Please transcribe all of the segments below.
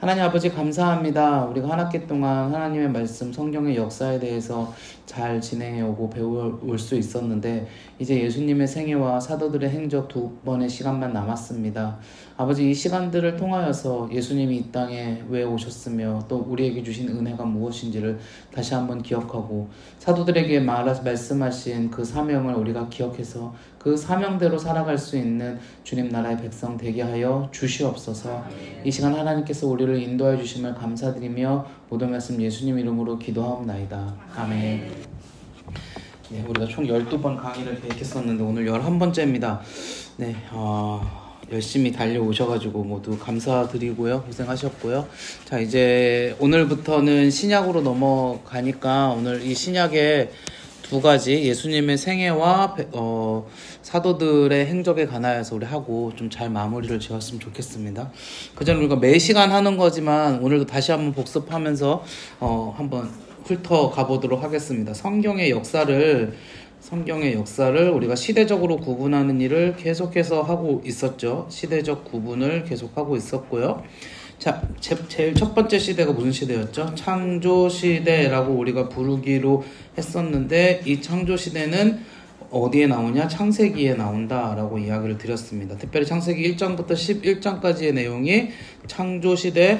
하나님 아버지 감사합니다. 우리가 한 학기 동안 하나님의 말씀, 성경의 역사에 대해서 잘 진행해오고 배워올 수 있었는데 이제 예수님의 생애와 사도들의 행적 2번의 시간만 남았습니다. 아버지, 이 시간들을 통하여서 예수님이 이 땅에 왜 오셨으며 또 우리에게 주신 은혜가 무엇인지를 다시 한번 기억하고 사도들에게 말씀하신 그 사명을 우리가 기억해서 그 사명대로 살아갈 수 있는 주님 나라의 백성 되게 하여 주시옵소서. 이 시간 하나님께서 우리를 인도하여 주심을 감사드리며 모든 말씀 예수님 이름으로 기도하옵나이다. 아멘. 네, 우리가 총 12번 강의를 계획했었는데 오늘 11번째입니다. 네, 열심히 달려오셔가지고 모두 감사드리고요. 고생하셨고요. 자, 이제 오늘부터는 신약으로 넘어가니까 오늘 이 신약의 두 가지 예수님의 생애와 사도들의 행적에 관하여서 우리 하고 좀 잘 마무리를 지었으면 좋겠습니다. 그전에 우리가 매 시간 하는 거지만 오늘도 다시 한번 복습하면서 한번 훑어가 보도록 하겠습니다. 성경의 역사를 우리가 시대적으로 구분하는 일을 계속해서 하고 있었죠. 시대적 구분을 계속하고 있었고요. 자, 제일 첫 번째 시대가 무슨 시대였죠? 창조시대라고 우리가 부르기로 했었는데 이 창조시대는 어디에 나오냐? 창세기에 나온다라고 이야기를 드렸습니다. 특별히 창세기 1장부터 11장까지의 내용이 창조시대에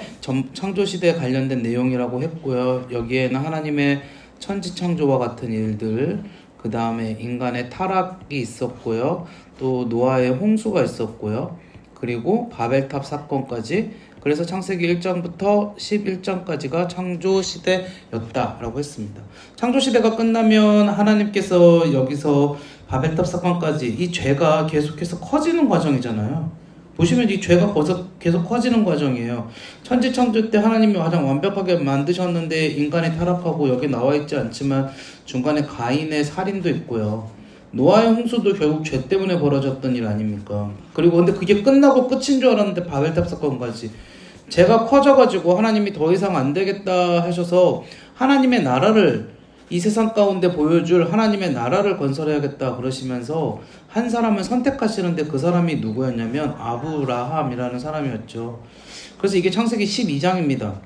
관련된 내용이라고 했고요. 여기에는 하나님의 천지창조와 같은 일들, 그 다음에 인간의 타락이 있었고요. 또 노아의 홍수가 있었고요. 그리고 바벨탑 사건까지, 그래서 창세기 1장부터 11장까지가 창조시대였다라고 했습니다. 창조시대가 끝나면 하나님께서 여기서 바벨탑 사건까지 이 죄가 계속해서 커지는 과정이잖아요. 보시면 이 죄가 계속 커지는 과정이에요. 천지창조 때 하나님이 가장 완벽하게 만드셨는데 인간이 타락하고 여기 나와 있지 않지만 중간에 가인의 살인도 있고요. 노아의 홍수도 결국 죄 때문에 벌어졌던 일 아닙니까? 그리고 근데 그게 끝나고 끝인 줄 알았는데 바벨탑 사건까지 죄가 커져가지고 하나님이 더 이상 안 되겠다 하셔서 하나님의 나라를 이 세상 가운데 보여줄 하나님의 나라를 건설해야겠다 그러시면서 한 사람을 선택하시는데 그 사람이 누구였냐면 아브라함이라는 사람이었죠. 그래서 이게 창세기 12장입니다.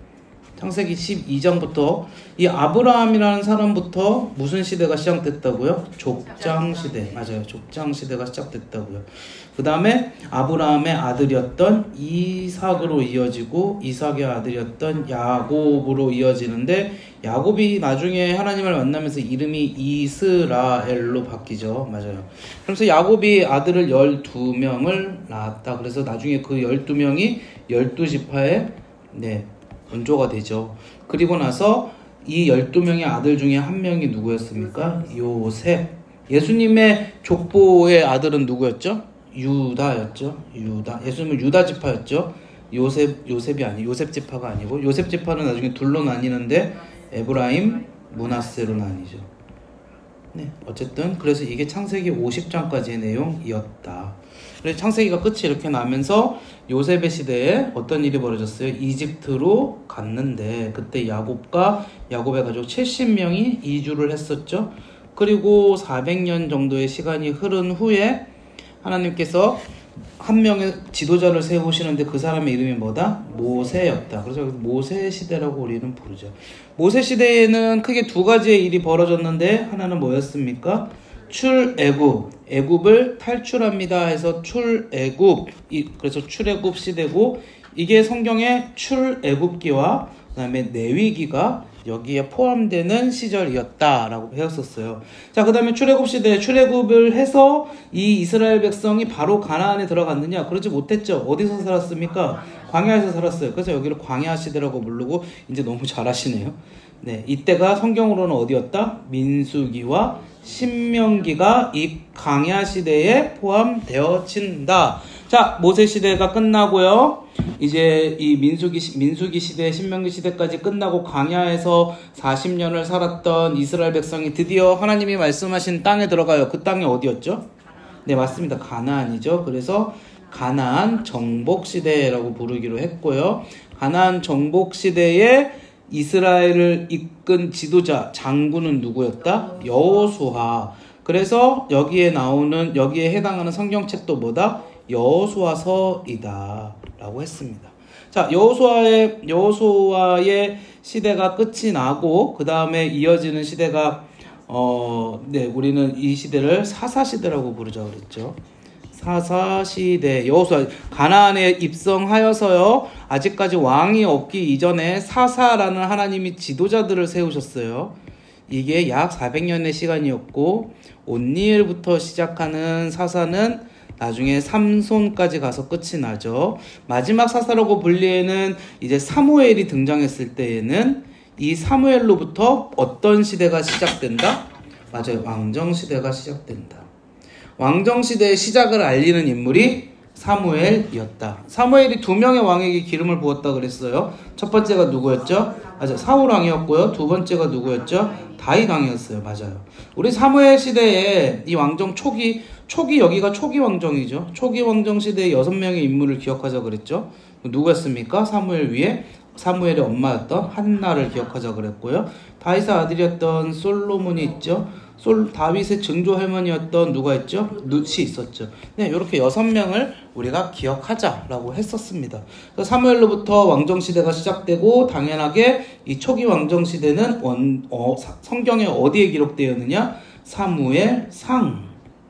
창세기 12장부터 이 아브라함이라는 사람부터 무슨 시대가 시작됐다고요? 족장시대. 맞아요. 족장시대가 시작됐다고요. 그 다음에 아브라함의 아들이었던 이삭으로 이어지고 이삭의 아들이었던 야곱으로 이어지는데 야곱이 나중에 하나님을 만나면서 이름이 이스라엘로 바뀌죠. 맞아요. 그래서 야곱이 아들을 12명을 낳았다. 그래서 나중에 그 12명이 12지파의 원조가 되죠. 그리고 나서 이 12명의 아들 중에 한 명이 누구였습니까? 요셉. 예수님의 족보의 아들은 누구였죠? 유다였죠. 유다. 예수님은 유다 지파였죠. 요셉이 아니고 요셉 지파가 아니고 요셉 지파는 나중에 둘로 나뉘는데 에브라임, 므낫세로 나뉘죠. 네, 어쨌든 그래서 이게 창세기 50장까지의 내용이었다. 그래서 창세기가 끝이 이렇게 나면서 요셉의 시대에 어떤 일이 벌어졌어요? 이집트로 갔는데 그때 야곱의 가족 70명이 이주를 했었죠. 그리고 400년 정도의 시간이 흐른 후에 하나님께서 한 명의 지도자를 세우시는데 그 사람의 이름이 뭐다? 모세였다. 그래서 모세 시대라고 우리는 부르죠. 모세 시대에는 크게 두 가지의 일이 벌어졌는데 하나는 뭐였습니까? 출애굽, 애굽을 탈출합니다 해서 출애굽, 그래서 출애굽 시대고 이게 성경의 출애굽기와 그 다음에 레위기가 여기에 포함되는 시절이었다라고 배웠었어요. 자, 그 다음에 출애굽 시대에 출애굽을 해서 이 이스라엘 백성이 바로 가나안에 들어갔느냐? 그러지 못했죠. 어디서 살았습니까? 광야에서 살았어요. 그래서 여기를 광야 시대라고 부르고 이제 너무 잘하시네요. 네, 이때가 성경으로는 어디였다? 민수기와 신명기가 이 광야 시대에 포함되어진다. 자, 모세 시대가 끝나고요. 이제 이 민수기 시대, 신명기 시대까지 끝나고 광야에서 40년을 살았던 이스라엘 백성이 드디어 하나님이 말씀하신 땅에 들어가요. 그 땅이 어디였죠? 네, 맞습니다. 가나안이죠. 그래서 가나안 정복 시대라고 부르기로 했고요. 가나안 정복 시대에 이스라엘을 이끈 지도자, 장군은 누구였다? 여호수아. 그래서 여기에 해당하는 성경책도 뭐다? 여호수아서이다 라고 했습니다. 자, 여호수아의 시대가 끝이 나고 그 다음에 이어지는 시대가 우리는 이 시대를 사사시대라고 부르자 그랬죠. 사사시대. 여호수아 가나안에 입성하여서요, 아직까지 왕이 없기 이전에 사사라는 하나님이 지도자들을 세우셨어요. 이게 약 400년의 시간이었고, 온니엘부터 시작하는 사사는 나중에 삼손까지 가서 끝이 나죠. 마지막 사사라고 불리에는 이제 사무엘이 등장했을 때에는 이 사무엘로부터 어떤 시대가 시작된다? 맞아요. 왕정시대가 시작된다. 왕정시대의 시작을 알리는 인물이 사무엘이었다. 사무엘이 2명의 왕에게 기름을 부었다 그랬어요. 첫 번째가 누구였죠? 맞아요. 사울 왕이었고요. 두 번째가 누구였죠? 다윗 왕이었어요. 맞아요. 우리 사무엘 시대에 이 왕정 초기 여기가 초기 왕정이죠. 초기 왕정 시대에 6명의 인물을 기억하자 그랬죠. 누구였습니까? 사무엘 위에 사무엘의 엄마였던 한나를 기억하자 그랬고요. 다윗의 아들이었던 솔로몬이 있죠. 다윗의 증조 할머니였던 누가 있죠? 룻이 있었죠. 네, 이렇게 6명을 우리가 기억하자라고 했었습니다. 사무엘로부터 왕정시대가 시작되고, 당연하게 이 초기 왕정시대는 성경에 어디에 기록되어 있느냐? 사무엘상.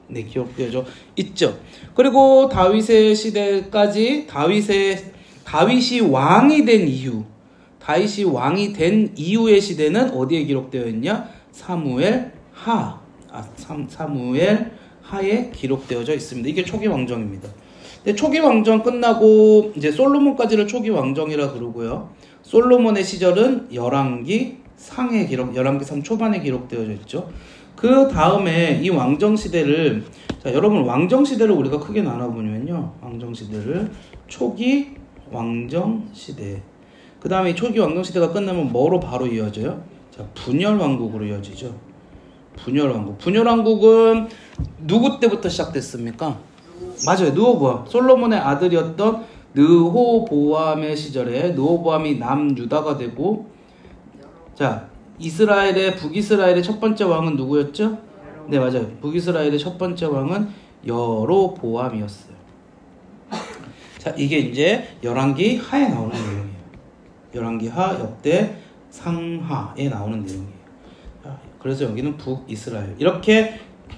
네, 기록되어 있죠. 그리고 다윗의 시대까지 다윗이 왕이 된 이후의 시대는 어디에 기록되어 있냐? 사무엘 하에 기록되어져 있습니다. 이게 초기 왕정입니다. 근데 초기 왕정 끝나고 이제 솔로몬까지를 초기 왕정이라 그러고요. 솔로몬의 시절은 열왕기 상 초반에 기록되어져 있죠. 그 다음에 이 왕정시대를, 자, 여러분, 왕정시대를 우리가 크게 나눠보면요. 왕정시대를 초기 왕정시대. 그 다음에 초기 왕정시대가 끝나면 뭐로 바로 이어져요? 자, 분열왕국으로 이어지죠. 분열왕국은 누구 때부터 시작됐습니까? 맞아요. 느호보암. 솔로몬의 아들이었던 느호보암의 시절에 느호보암이 남유다가 되고, 자, 북이스라엘의 첫 번째 왕은 누구였죠? 네, 맞아요. 북이스라엘의 첫 번째 왕은 여로보암이었어요. 자, 이게 이제 열왕기 하에 나오는 내용이에요. 열왕기 하, 역대, 상하에 나오는 내용이에요. 자, 그래서 여기는 북이스라엘. 이렇게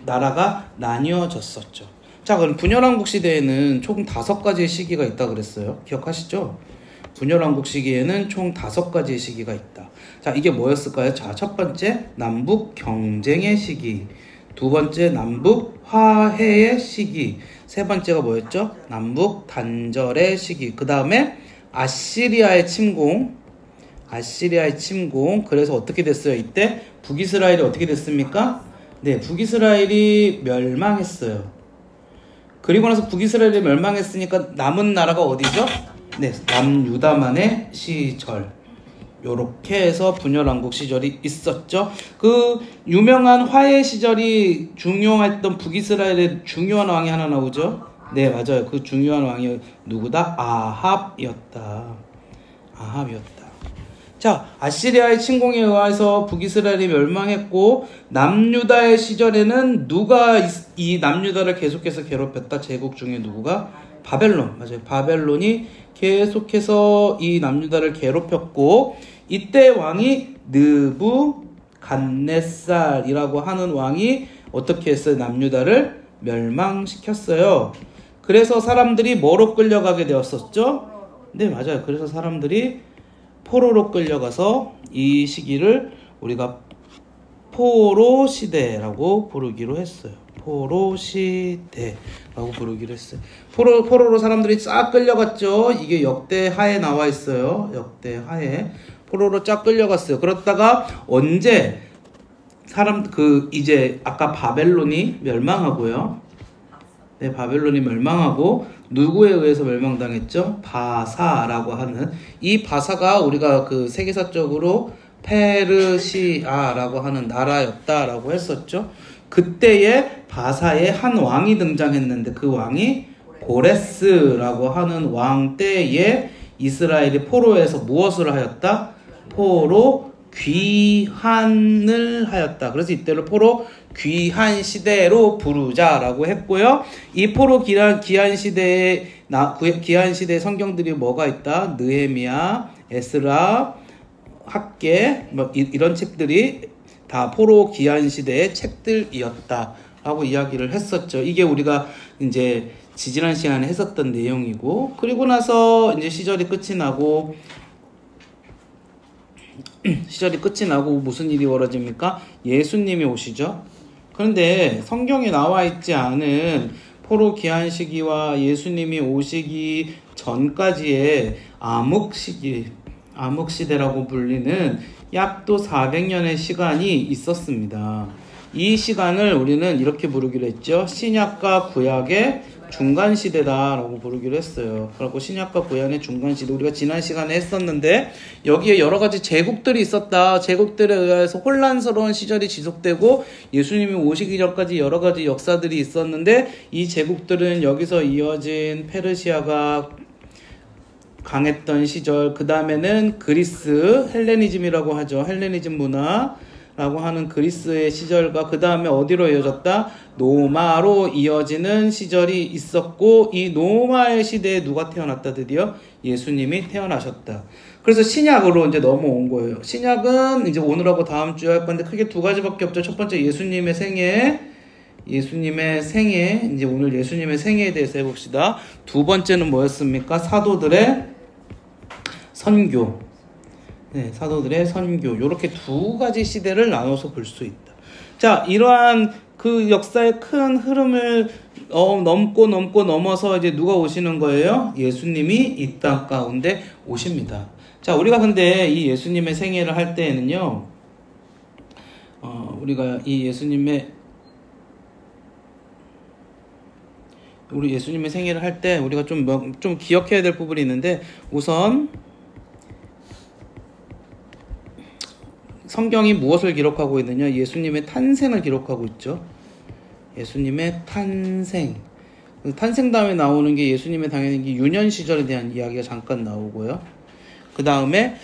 나라가 나뉘어졌었죠. 자, 그럼 분열왕국 시대에는 총 5가지의 시기가 있다 그랬어요. 기억하시죠? 분열왕국 시기에는 총 5가지의 시기가 있다. 자, 이게 뭐였을까요? 자, 첫 번째, 남북 경쟁의 시기. 두 번째, 남북 화해의 시기. 세 번째가 뭐였죠? 남북 단절의 시기. 그 다음에 아시리아의 침공. 그래서 어떻게 됐어요? 이때 북이스라엘이 어떻게 됐습니까? 네, 북이스라엘이 멸망했어요. 그리고 나서 북이스라엘이 멸망했으니까 남은 나라가 어디죠? 네, 남유다만의 시절. 요렇게 해서 분열왕국 시절이 있었죠. 그 유명한 화해 시절이 중요했던 북이스라엘의 중요한 왕이 하나 나오죠. 네, 맞아요. 그 중요한 왕이 누구다? 아합이었다. 자, 아시리아의 침공에 의해서 북이스라엘이 멸망했고, 남유다의 시절에는 누가 이 남유다를 계속해서 괴롭혔다? 제국 중에 누구가? 바벨론. 맞아요. 바벨론이 계속해서 이 남유다를 괴롭혔고, 이때 왕이 느부갓네살이라고 하는 왕이 어떻게 했어요? 남유다를 멸망시켰어요. 그래서 사람들이 뭐로 끌려가게 되었었죠? 네, 맞아요. 그래서 사람들이 포로로 끌려가서 이 시기를 우리가 포로 시대라고 부르기로 했어요. 포로로 사람들이 쫙 끌려갔죠. 이게 역대하에 나와 있어요. 역대하에 포로로 쫙 끌려갔어요. 그러다가 언제 이제 아까 바벨론이 멸망하고요. 네, 바벨론이 멸망하고 누구에 의해서 멸망당했죠? 바사라고 하는, 이 바사가 우리가 그 세계사적으로 페르시아라고 하는 나라였다라고 했었죠. 그때에 바사의 한 왕이 등장했는데, 그 왕이 고레스라고 하는 왕 때에 이스라엘이 포로에서 무엇을 하였다? 포로 귀한을 하였다. 그래서 이때를 포로 귀한 시대로 부르자라고 했고요. 이 포로 귀한 시대에 귀한 시대 성경들이 뭐가 있다? 느헤미야, 에스라, 학개 뭐 이런 책들이 다 포로 귀한 시대의 책들이었다라고 이야기를 했었죠. 이게 우리가 이제 지지난 시간에 했었던 내용이고, 그리고 나서 이제 시절이 끝이 나고 무슨 일이 벌어집니까? 예수님이 오시죠. 그런데 성경에 나와 있지 않은 포로 귀환 시기와 예수님이 오시기 전까지의 암흑시대라고 불리는 약 또 400년의 시간이 있었습니다. 이 시간을 우리는 이렇게 부르기로 했죠. 신약과 구약의 중간시대다라고 부르기로 했어요. 그리고 신약과 구약의 중간시대, 우리가 지난 시간에 했었는데 여기에 여러 가지 제국들이 있었다. 제국들에 의해서 혼란스러운 시절이 지속되고 예수님이 오시기 전까지 여러 가지 역사들이 있었는데, 이 제국들은 여기서 이어진 페르시아가 강했던 시절, 그 다음에는 그리스, 헬레니즘이라고 하죠. 헬레니즘 문화라고 하는 그리스의 시절과 그 다음에 어디로 이어졌다? 로마로 이어지는 시절이 있었고, 이 로마의 시대에 누가 태어났다? 드디어 예수님이 태어나셨다. 그래서 신약으로 이제 넘어온 거예요. 신약은 이제 오늘하고 다음 주에 할 건데 크게 두 가지밖에 없죠. 첫 번째 예수님의 생애, 이제 오늘 예수님의 생애에 대해서 해봅시다. 두 번째는 뭐였습니까? 사도들의 선교. 네, 사도들의 선교. 이렇게 두 가지 시대를 나눠서 볼 수 있다. 자, 이러한 그 역사의 큰 흐름을 넘어서 이제 누가 오시는 거예요? 예수님이 이 땅 가운데 오십니다. 자, 우리가 근데 이 예수님의 생애를 할 때에는요, 우리가 이 예수님의 생애를 할 때 우리가 좀 기억해야 될 부분이 있는데, 우선 성경이 무엇을 기록하고 있느냐? 예수님의 탄생을 기록하고 있죠. 예수님의 탄생. 탄생 다음에 나오는 게 예수님의 당연히 유년 시절에 대한 이야기가 잠깐 나오고요. 그 다음에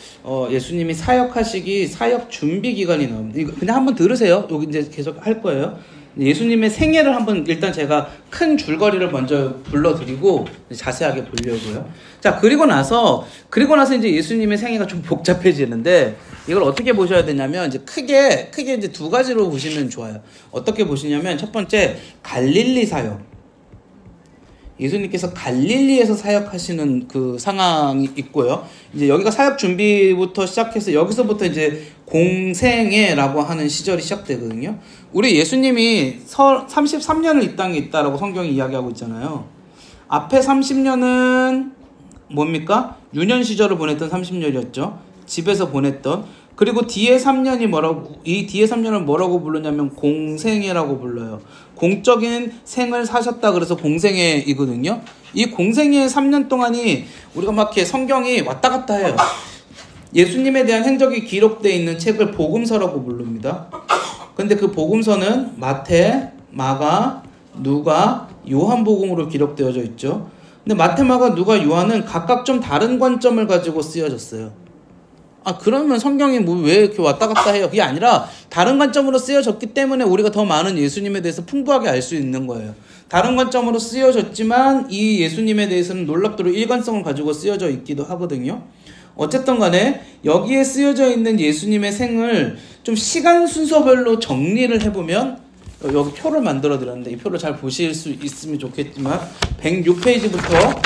예수님이 사역하시기 사역 준비 기간이 나옵니다. 이거 그냥 한번 들으세요. 여기 이제 계속 할 거예요. 예수님의 생애를 한번 일단 제가 큰 줄거리를 먼저 불러드리고 자세하게 보려고요. 자, 그리고 나서 이제 예수님의 생애가 좀 복잡해지는데, 이걸 어떻게 보셔야 되냐면, 이제 크게 이제 두 가지로 보시면 좋아요. 어떻게 보시냐면, 첫 번째, 갈릴리 사역. 예수님께서 갈릴리에서 사역하시는 그 상황이 있고요. 이제 여기가 사역 준비부터 시작해서 여기서부터 이제 공생애라고 하는 시절이 시작되거든요. 우리 예수님이 33년을 이 땅에 있다라고 성경이 이야기하고 있잖아요. 앞에 30년은 뭡니까? 유년 시절을 보냈던 30년이었죠. 집에서 보냈던. 그리고 뒤에 3년을 뭐라고 부르냐면 공생애라고 불러요. 공적인 생을 사셨다 그래서 공생애이거든요. 이 공생애 3년 동안이 우리가 막 이렇게 성경이 왔다 갔다 해요. 예수님에 대한 행적이 기록되어 있는 책을 복음서라고 부릅니다. 근데 그 복음서는 마태, 마가, 누가, 요한복음으로 기록되어져 있죠. 근데 마태, 마가, 누가, 요한은 각각 좀 다른 관점을 가지고 쓰여졌어요. 그러면 성경이 왜 이렇게 왔다 갔다 해요? 그게 아니라 다른 관점으로 쓰여졌기 때문에 우리가 더 많은 예수님에 대해서 풍부하게 알 수 있는 거예요. 다른 관점으로 쓰여졌지만 이 예수님에 대해서는 놀랍도록 일관성을 가지고 쓰여져 있기도 하거든요. 어쨌든 간에 여기에 쓰여져 있는 예수님의 생을 좀 시간 순서별로 정리를 해보면, 여기 표를 만들어 드렸는데 이 표를 잘 보실 수 있으면 좋겠지만 106페이지부터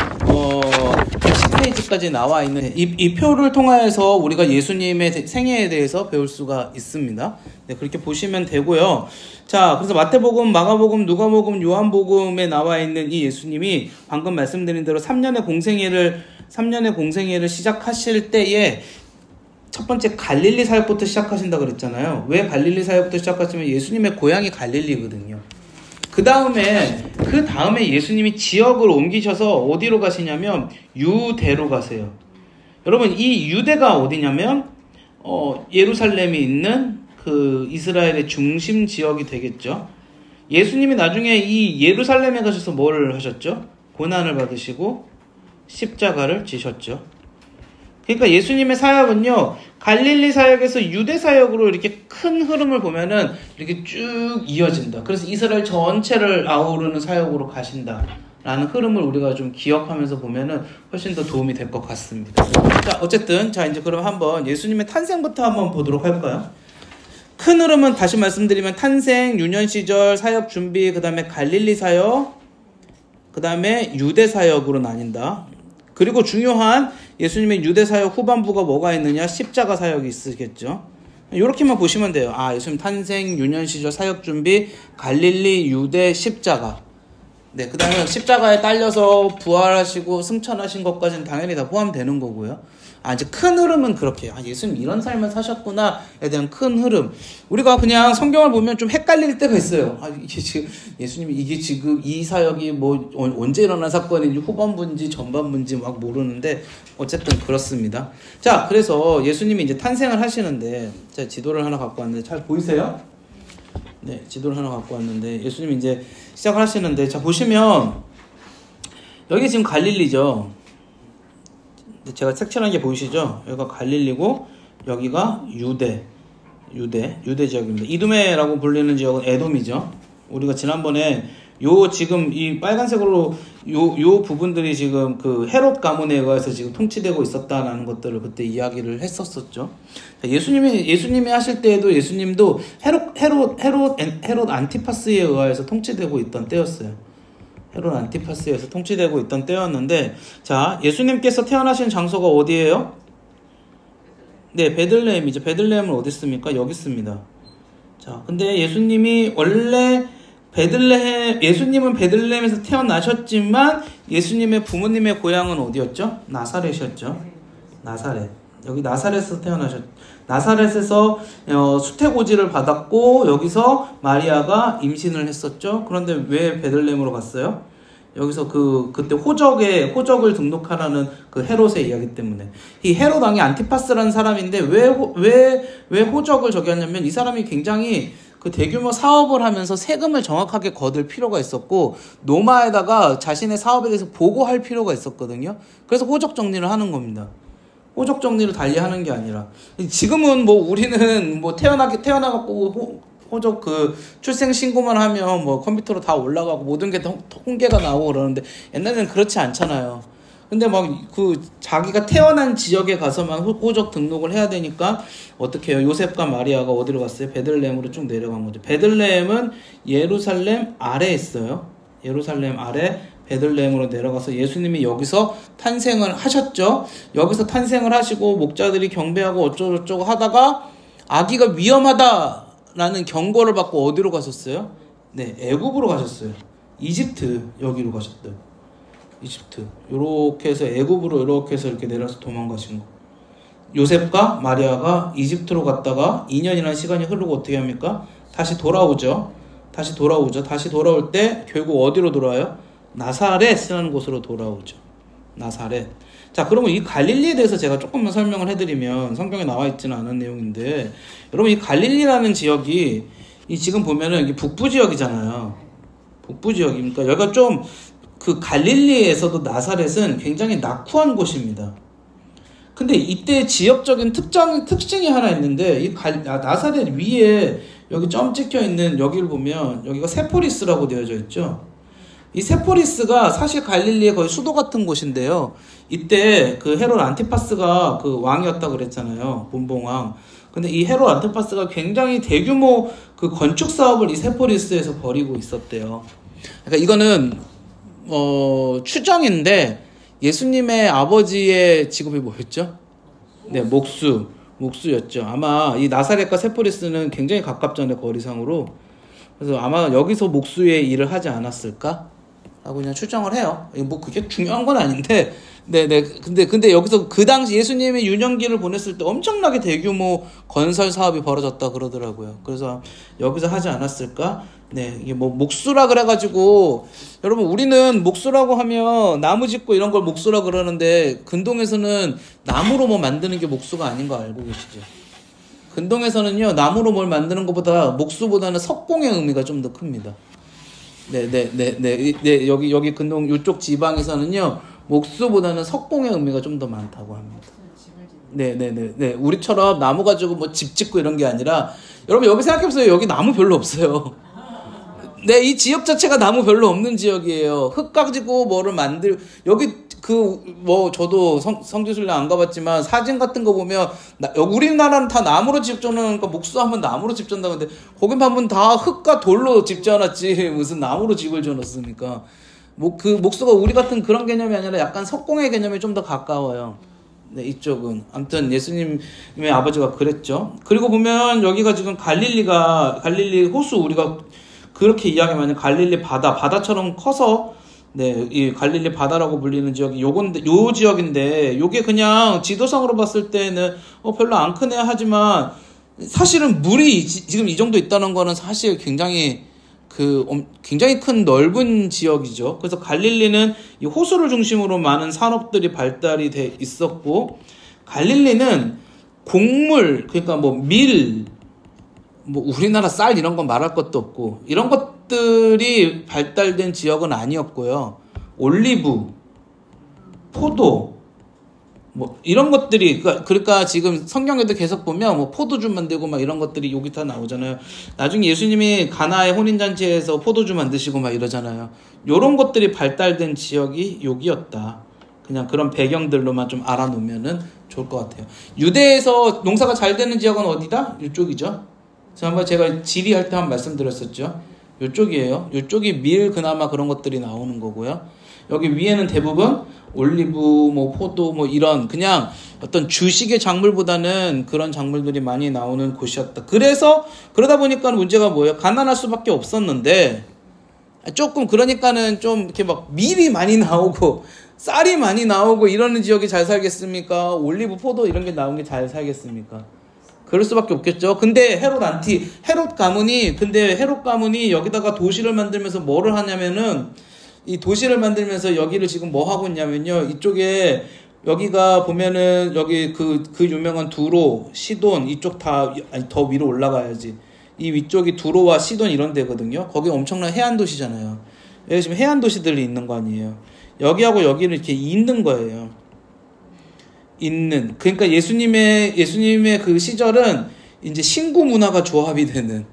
110페이지까지 나와 있는 이 표를 통해서 우리가 예수님의 생애에 대해서 배울 수가 있습니다. 네, 그렇게 보시면 되고요. 자, 그래서 마태복음, 마가복음, 누가복음, 요한복음에 나와 있는 이 예수님이 방금 말씀드린 대로 3년의 공생애를 시작하실 때에 첫 번째 갈릴리 사역부터 시작하신다 그랬잖아요. 왜 갈릴리 사역부터 시작하시면 예수님의 고향이 갈릴리거든요. 그 다음에 예수님이 지역을 옮기셔서 어디로 가시냐면 유대로 가세요. 여러분, 이 유대가 어디냐면 예루살렘이 있는 그 이스라엘의 중심 지역이 되겠죠. 예수님이 나중에 이 예루살렘에 가셔서 뭐를 하셨죠? 고난을 받으시고 십자가를 지셨죠. 그러니까 예수님의 사역은요, 갈릴리 사역에서 유대 사역으로 이렇게 큰 흐름을 보면은 이렇게 쭉 이어진다. 그래서 이스라엘 전체를 아우르는 사역으로 가신다. 라는 흐름을 우리가 좀 기억하면서 보면은 훨씬 더 도움이 될 것 같습니다. 자, 어쨌든, 자, 이제 그럼 한번 예수님의 탄생부터 한번 보도록 할까요? 큰 흐름은 다시 말씀드리면 탄생, 유년 시절, 사역 준비, 그 다음에 갈릴리 사역, 그 다음에 유대 사역으로 나뉜다. 그리고 중요한 예수님의 유대 사역 후반부가 뭐가 있느냐? 십자가 사역이 있으겠죠. 이렇게만 보시면 돼요. 아, 예수님 탄생, 유년 시절, 사역 준비, 갈릴리, 유대, 십자가. 네, 그 다음에 십자가에 딸려서 부활하시고 승천하신 것까지는 당연히 다 포함되는 거고요. 아, 이제 큰 흐름은 그렇게, 아, 예수님 이런 삶을 사셨구나에 대한 큰 흐름. 우리가 그냥 성경을 보면 좀 헷갈릴 때가 있어요. 아, 이게 지금, 예수님이 이게 지금 이 사역이 뭐, 언제 일어난 사건인지 후반부인지 전반부인지 막 모르는데, 어쨌든 그렇습니다. 자, 그래서 예수님이 이제 탄생을 하시는데, 제가 지도를 하나 갖고 왔는데, 잘 보이세요? 네, 지도를 하나 갖고 왔는데, 예수님이 이제 시작을 하시는데, 자, 보시면, 여기 지금 갈릴리죠. 제가 색칠한 게 보이시죠? 여기가 갈릴리고, 여기가 유대 지역입니다. 이두메라고 불리는 지역은 에돔이죠. 우리가 지난번에 지금 이 빨간색으로 요 부분들이 지금 그 헤롯 가문에 의해서 지금 통치되고 있었다라는 것들을 그때 이야기를 했었었죠. 예수님이 하실 때에도 예수님도 헤롯 안티파스에 의해서 통치되고 있던 때였어요. 헤롯 안티파스에서 통치되고 있던 때였는데, 자, 예수님께서 태어나신 장소가 어디예요? 네, 베들레헴이죠. 베들레헴은 어디 있습니까? 여기 있습니다. 자, 근데 예수님이 원래 예수님은 베들레헴에서 태어나셨지만 예수님의 부모님의 고향은 어디였죠? 나사렛이었죠. 나사렛. 여기 나사렛에서 나사렛에서 수태고지를 받았고 여기서 마리아가 임신을 했었죠. 그런데 왜 베들레헴으로 갔어요? 여기서 그때 호적을 등록하라는 그 헤롯의 이야기 때문에. 이 헤롯 왕이 안티파스라는 사람인데 왜 호적을 저기 하냐면 이 사람이 굉장히 그 대규모 사업을 하면서 세금을 정확하게 거둘 필요가 있었고 노마에다가 자신의 사업에 대해서 보고할 필요가 있었거든요. 그래서 호적 정리를 하는 겁니다. 호적 정리를 달리 하는 게 아니라 지금은 뭐 우리는 뭐 태어나갖고 호적 출생 신고만 하면 뭐 컴퓨터로 다 올라가고 모든 게 통계가 나오고 그러는데 옛날에는 그렇지 않잖아요. 근데 막 자기가 태어난 지역에 가서만 호적 등록을 해야 되니까 어떻게 해요? 요셉과 마리아가 어디로 갔어요? 베들레헴으로 쭉 내려간 거죠. 베들레헴은 예루살렘 아래에 있어요. 예루살렘 아래 베들레헴으로 내려가서 예수님이 여기서 탄생을 하셨죠. 여기서 탄생을 하시고 목자들이 경배하고 어쩌고저쩌고 하다가 아기가 위험하다라는 경고를 받고 어디로 가셨어요? 네, 애굽으로 가셨어요. 이집트 여기로 가셨대요. 이집트 요렇게 해서 애굽으로 이렇게 해서 이렇게 내려서 도망가신 거. 요셉과 마리아가 이집트로 갔다가 2년이라는 시간이 흐르고 어떻게 합니까? 다시 돌아오죠. 다시 돌아올 때 결국 어디로 돌아와요? 나사렛이라는 곳으로 돌아오죠. 나사렛. 자, 그러면 이 갈릴리에 대해서 제가 조금만 설명을 해드리면 성경에 나와 있지는 않은 내용인데, 여러분 이 갈릴리라는 지역이 지금 보면은 이게 북부 지역이잖아요. 북부 지역이니까 여기가 좀 그 갈릴리에서도 나사렛은 굉장히 낙후한 곳입니다. 근데 이때 지역적인 특징이 하나 있는데 나사렛 위에 여기 점 찍혀 있는 여기를 보면 여기가 세포리스라고 되어져 있죠. 이 세포리스가 사실 갈릴리의 거의 수도 같은 곳인데요. 이때 그 헤롯 안티파스가 그 왕이었다 그랬잖아요. 본봉왕. 근데 이 헤롯 안티파스가 굉장히 대규모 그 건축 사업을 이 세포리스에서 벌이고 있었대요. 그러니까 이거는 추정인데 예수님의 아버지의 직업이 뭐였죠? 네, 목수였죠. 아마 이 나사렛과 세포리스는 굉장히 가깝잖아요, 거리상으로. 그래서 아마 여기서 목수의 일을 하지 않았을까? 라고 그냥 추정을 해요. 뭐 그게 중요한 건 아닌데, 네네. 근데 여기서 그 당시 예수님의 유년기를 보냈을 때 엄청나게 대규모 건설 사업이 벌어졌다 그러더라고요. 그래서 여기서 하지 않았을까? 네, 이게 뭐 목수라 그래가지고, 여러분 우리는 목수라고 하면 나무 짓고 이런 걸 목수라 그러는데, 근동에서는 나무로 뭐 만드는 게 목수가 아닌 거 알고 계시죠? 근동에서는요, 나무로 뭘 만드는 것보다 목수보다는 석공의 의미가 좀 더 큽니다. 네, 여기 근동 이쪽 지방에서는요, 목수보다는 석공의 의미가 좀 더 많다고 합니다. 네네네. 우리처럼 나무 가지고 뭐 집 짓고 이런 게 아니라, 여러분 여기 생각해보세요. 여기 나무 별로 없어요. 네, 이 지역 자체가 나무 별로 없는 지역이에요. 흙 가지고 뭐를 여기 저도 성지순례 안 가봤지만 사진 같은 거 보면, 우리나라는 다 나무로 집 져놓으니까 목수하면 나무로 집 졌다고 하는데, 거긴 보면 다 흙과 돌로 집 지어놨지, 무슨 나무로 집을 지어놨습니까? 목수가 우리 같은 그런 개념이 아니라 약간 석공의 개념에 좀 더 가까워요. 네, 이쪽은. 아무튼 예수님의 아버지가 그랬죠. 그리고 보면 여기가 지금 갈릴리 호수, 우리가 그렇게 이야기하면 갈릴리 바다처럼 커서, 네, 이 갈릴리 바다라고 불리는 지역이 요 지역인데, 요게 그냥 지도상으로 봤을 때는 별로 안 크네 하지만, 사실은 물이 지금 이 정도 있다는 거는 사실 굉장히 큰 넓은 지역이죠. 그래서 갈릴리는 이 호수를 중심으로 많은 산업들이 발달이 돼 있었고, 갈릴리는 곡물, 그러니까 우리나라 쌀 이런 건 말할 것도 없고, 이런 것들이 발달된 지역은 아니었고요. 올리브, 포도, 이런 것들이, 그러니까 지금 성경에도 계속 보면 포도주 만들고 이런 것들이 여기 다 나오잖아요. 나중에 예수님이 가나의 혼인잔치에서 포도주 만드시고 이러잖아요. 요런 것들이 발달된 지역이 여기였다. 그냥 그런 배경들로만 좀 알아놓으면은 좋을 것 같아요. 유대에서 농사가 잘 되는 지역은 어디다? 이쪽이죠. 지난번에 제가 지리할 때 한번 말씀드렸었죠. 이쪽이에요. 이쪽이 그나마 그런 것들이 나오는 거고요. 여기 위에는 대부분 올리브, 포도, 이런 그냥 어떤 주식의 작물보다는 그런 작물들이 많이 나오는 곳이었다. 그러다 보니까 문제가 뭐예요? 가난할 수밖에 없었는데, 그러니까는 좀 이렇게 밀이 많이 나오고, 쌀이 많이 나오고 이러는 지역이 잘 살겠습니까? 올리브, 포도 이런 게 나온 게 잘 살겠습니까? 그럴 수밖에 없겠죠. 근데 헤롯 가문이 여기다가 도시를 만들면서 뭐를 하냐면은, 이 도시를 만들면서 여기를 지금 뭐 하고 있냐면요. 이쪽에, 여기가 보면은, 여기 그 유명한 두로, 시돈, 이쪽 더 위로 올라가야지. 이 위쪽이 두로와 시돈 이런 데거든요. 거기 엄청난 해안 도시잖아요. 여기 지금 해안 도시들이 있는 거 아니에요. 여기하고 여기를 이렇게 잇는 거예요. 그러니까 예수님의 그 시절은 이제 신구 문화가 조합이 되는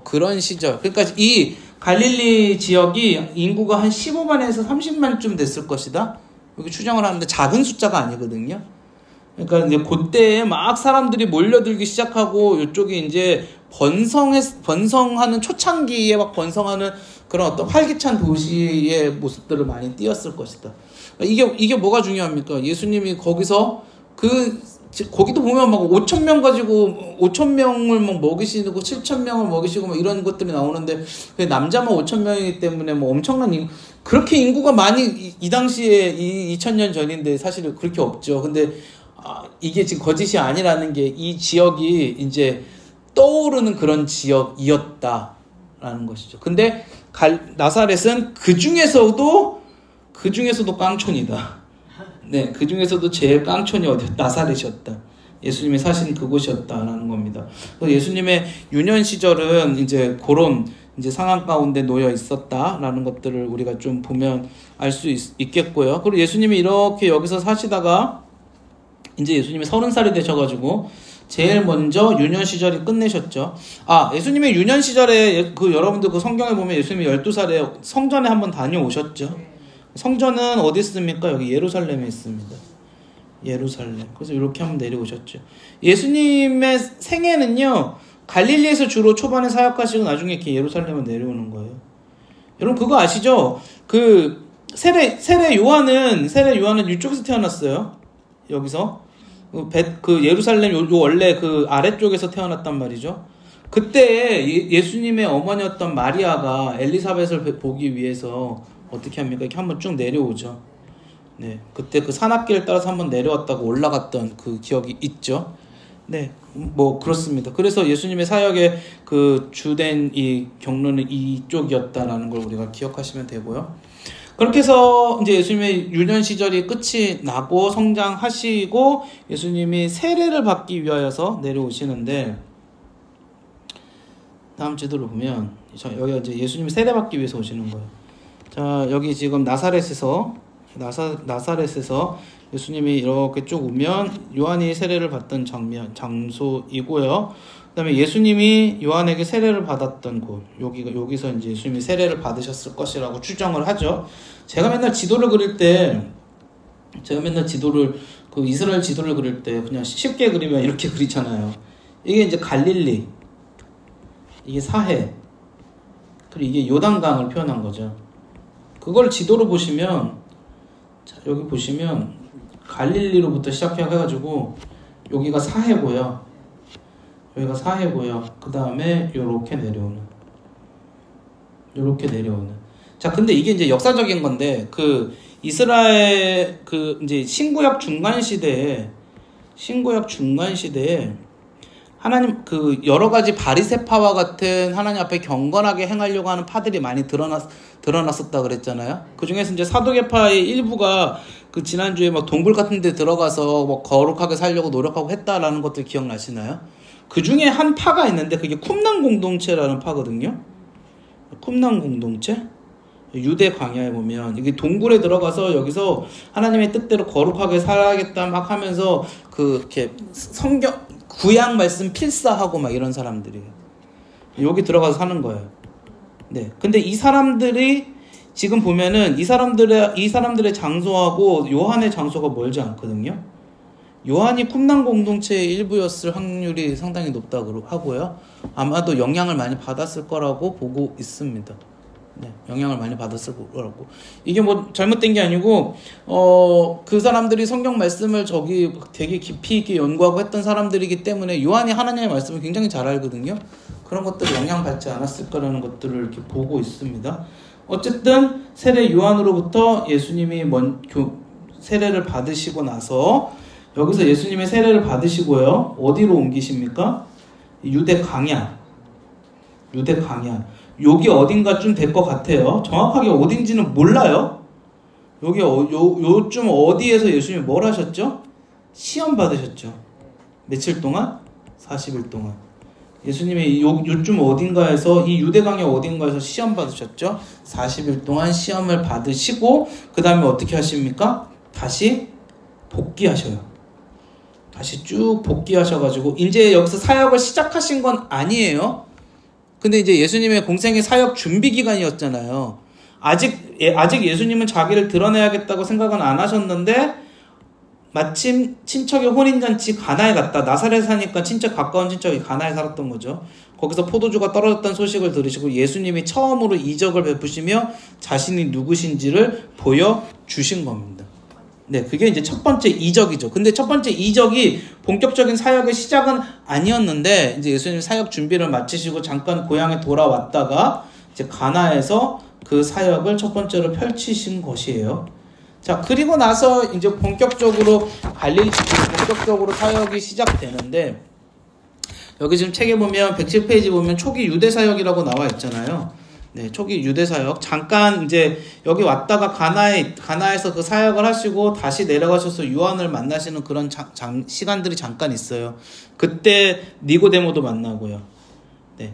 그런 시절. 그러니까 이 갈릴리 지역이 인구가 한 15만에서 30만쯤 됐을 것이다. 이렇게 추정을 하는데 작은 숫자가 아니거든요. 그러니까 이제 그때에 막 사람들이 몰려들기 시작하고, 이쪽이 이제 번성하는 초창기에 번성하는 그런 어떤 활기찬 도시의 모습들을 많이 띄었을 것이다. 이게 뭐가 중요합니까? 예수님이 거기서 거기도 보면 5,000명 가지고 5,000명을 먹이시고 7,000명을 먹이시고 이런 것들이 나오는데, 남자만 5,000명이기 때문에 엄청난 그렇게 인구가 많이 이 당시에 2,000년 전인데 사실 그렇게 없죠. 근데 이게 지금 거짓이 아니라는 게, 이 지역이 이제 떠오르는 그런 지역이었다라는 것이죠. 근데 나사렛은 그 중에서도 깡촌이다. 네, 그 중에서도 제일 깡촌이 나사렛이었다. 예수님이 사신 그곳이었다라는 겁니다. 예수님의 유년 시절은 이제 그런 이제 상황 가운데 놓여 있었다라는 것들을 우리가 좀 보면 알 수 있겠고요. 그리고 예수님이 이렇게 여기서 사시다가 이제 예수님이 30살이 되셔가지고 제일 먼저 유년 시절이 끝내셨죠. 예수님의 유년 시절에 여러분들 성경에 보면 예수님이 12살에 성전에 한번 다녀오셨죠. 성전은 어디 있습니까? 여기 예루살렘에 있습니다. 예루살렘. 그래서 이렇게 한번 내려오셨죠. 예수님의 생애는요, 갈릴리에서 주로 초반에 사역하시고 나중에 이렇게 예루살렘에 내려오는 거예요. 여러분 그거 아시죠? 세례 요한은 이쪽에서 태어났어요. 여기서. 예루살렘 원래 아래쪽에서 태어났단 말이죠. 그때 예수님의 어머니였던 마리아가 엘리사벳을 보기 위해서 어떻게 합니까? 이렇게 한번 쭉 내려오죠. 네. 그때 산악길을 따라서 한번 내려왔다고 올라갔던 그 기억이 있죠. 네. 그렇습니다. 그래서 예수님의 사역의 주된 이 경로는 이쪽이었다라는 걸 우리가 기억하시면 되고요. 그렇게 해서 이제 예수님의 유년 시절이 끝이 나고 성장하시고 예수님이 세례를 받기 위하여서 내려오시는데, 다음 지도를 보면 여기가 이제 예수님이 세례 받기 위해서 오시는 거예요. 자, 여기 지금 나사렛에서 예수님이 이렇게 쭉 오면 요한이 세례를 받던 장소이고요. 그다음에 예수님이 요한에게 세례를 받았던 곳, 여기서 이제 예수님이 세례를 받으셨을 것이라고 추정을 하죠. 제가 맨날 지도를 그릴 때, 그 이스라엘 지도를 그릴 때 그냥 쉽게 그리면 이렇게 그리잖아요. 이게 이제 갈릴리, 이게 사해, 그리고 이게 요단강을 표현한 거죠. 그걸 지도로 보시면, 자, 여기 보시면 갈릴리로부터 시작해가지고 여기가 사해고요. 여기가 사해고요. 그 다음에 요렇게 내려오는. 자, 근데 이게 이제 역사적인 건데, 그 이스라엘 그 이제 신구약 중간 시대에 하나님 그 여러 가지 바리새파와 같은 하나님 앞에 경건하게 행하려고 하는 파들이 많이 드러났었다 그랬잖아요. 그 중에서 이제 사두개파의 일부가 그 지난주에 막 동굴 같은 데 들어가서 뭐 거룩하게 살려고 노력하고 했다라는 것들 기억나시나요? 그 중에 한 파가 있는데 그게 쿰난 공동체라는 파거든요. 쿰난 공동체? 유대 광야에 보면 이게 동굴에 들어가서 여기서 하나님의 뜻대로 거룩하게 살아야겠다 막 하면서 이렇게 성경 구약 말씀 필사하고 막 이런 사람들이에요. 여기 들어가서 사는 거예요. 네. 근데 이 사람들이 지금 보면은 이 사람들의 장소하고 요한의 장소가 멀지 않거든요. 요한이 쿰난 공동체의 일부였을 확률이 상당히 높다고 하고요. 아마도 영향을 많이 받았을 거라고 보고 있습니다. 네, 영향을 많이 받았을 거라고. 이게 뭐 잘못된 게 아니고 그 사람들이 성경 말씀을 되게 깊이 있게 연구하고 했던 사람들이기 때문에 요한이 하나님의 말씀을 굉장히 잘 알거든요. 그런 것들을 영향받지 않았을 거라는 것들을 이렇게 보고 있습니다. 어쨌든 세례 요한으로부터 예수님이 세례를 받으시고 나서 여기서 예수님의 세례를 받으시고요. 어디로 옮기십니까? 유대 강야. 여기 어딘가쯤 될 것 같아요. 정확하게 어딘지는 몰라요. 여기 요쯤 어디에서 예수님이 뭘 하셨죠? 시험 받으셨죠. 며칠 동안? 40일 동안. 예수님이 요쯤 어딘가에서 이 유대강야 어딘가에서 시험 받으셨죠. 40일 동안 시험을 받으시고 그 다음에 어떻게 하십니까? 다시 복귀하셔요. 다시 쭉 복귀하셔가지고 이제 여기서 사역을 시작하신 건 아니에요. 근데 이제 예수님의 공생의 사역 준비 기간이었잖아요. 아직 예수님은 자기를 드러내야겠다고 생각은 안 하셨는데 마침 친척의 혼인잔치 가나에 갔다. 나사렛 사니까 가까운 친척이 가나에 살았던 거죠. 거기서 포도주가 떨어졌다는 소식을 들으시고 예수님이 처음으로 이적을 베푸시며 자신이 누구신지를 보여주신 겁니다. 네, 그게 이제 첫 번째 이적이죠. 근데 첫 번째 이적이 본격적인 사역의 시작은 아니었는데 이제 예수님 사역 준비를 마치시고 잠깐 고향에 돌아왔다가 이제 가나에서 그 사역을 첫 번째로 펼치신 것이에요. 자, 그리고 나서 이제 본격적으로 사역이 시작되는데 여기 지금 책에 보면 107페이지 보면 초기 유대 사역이라고 나와 있잖아요. 네, 초기 유대 사역. 잠깐 이제 여기 왔다가 가나에서 그 사역을 하시고 다시 내려가셔서 요한을 만나시는 그런 시간들이 잠깐 있어요. 그때 니고데모도 만나고요. 네.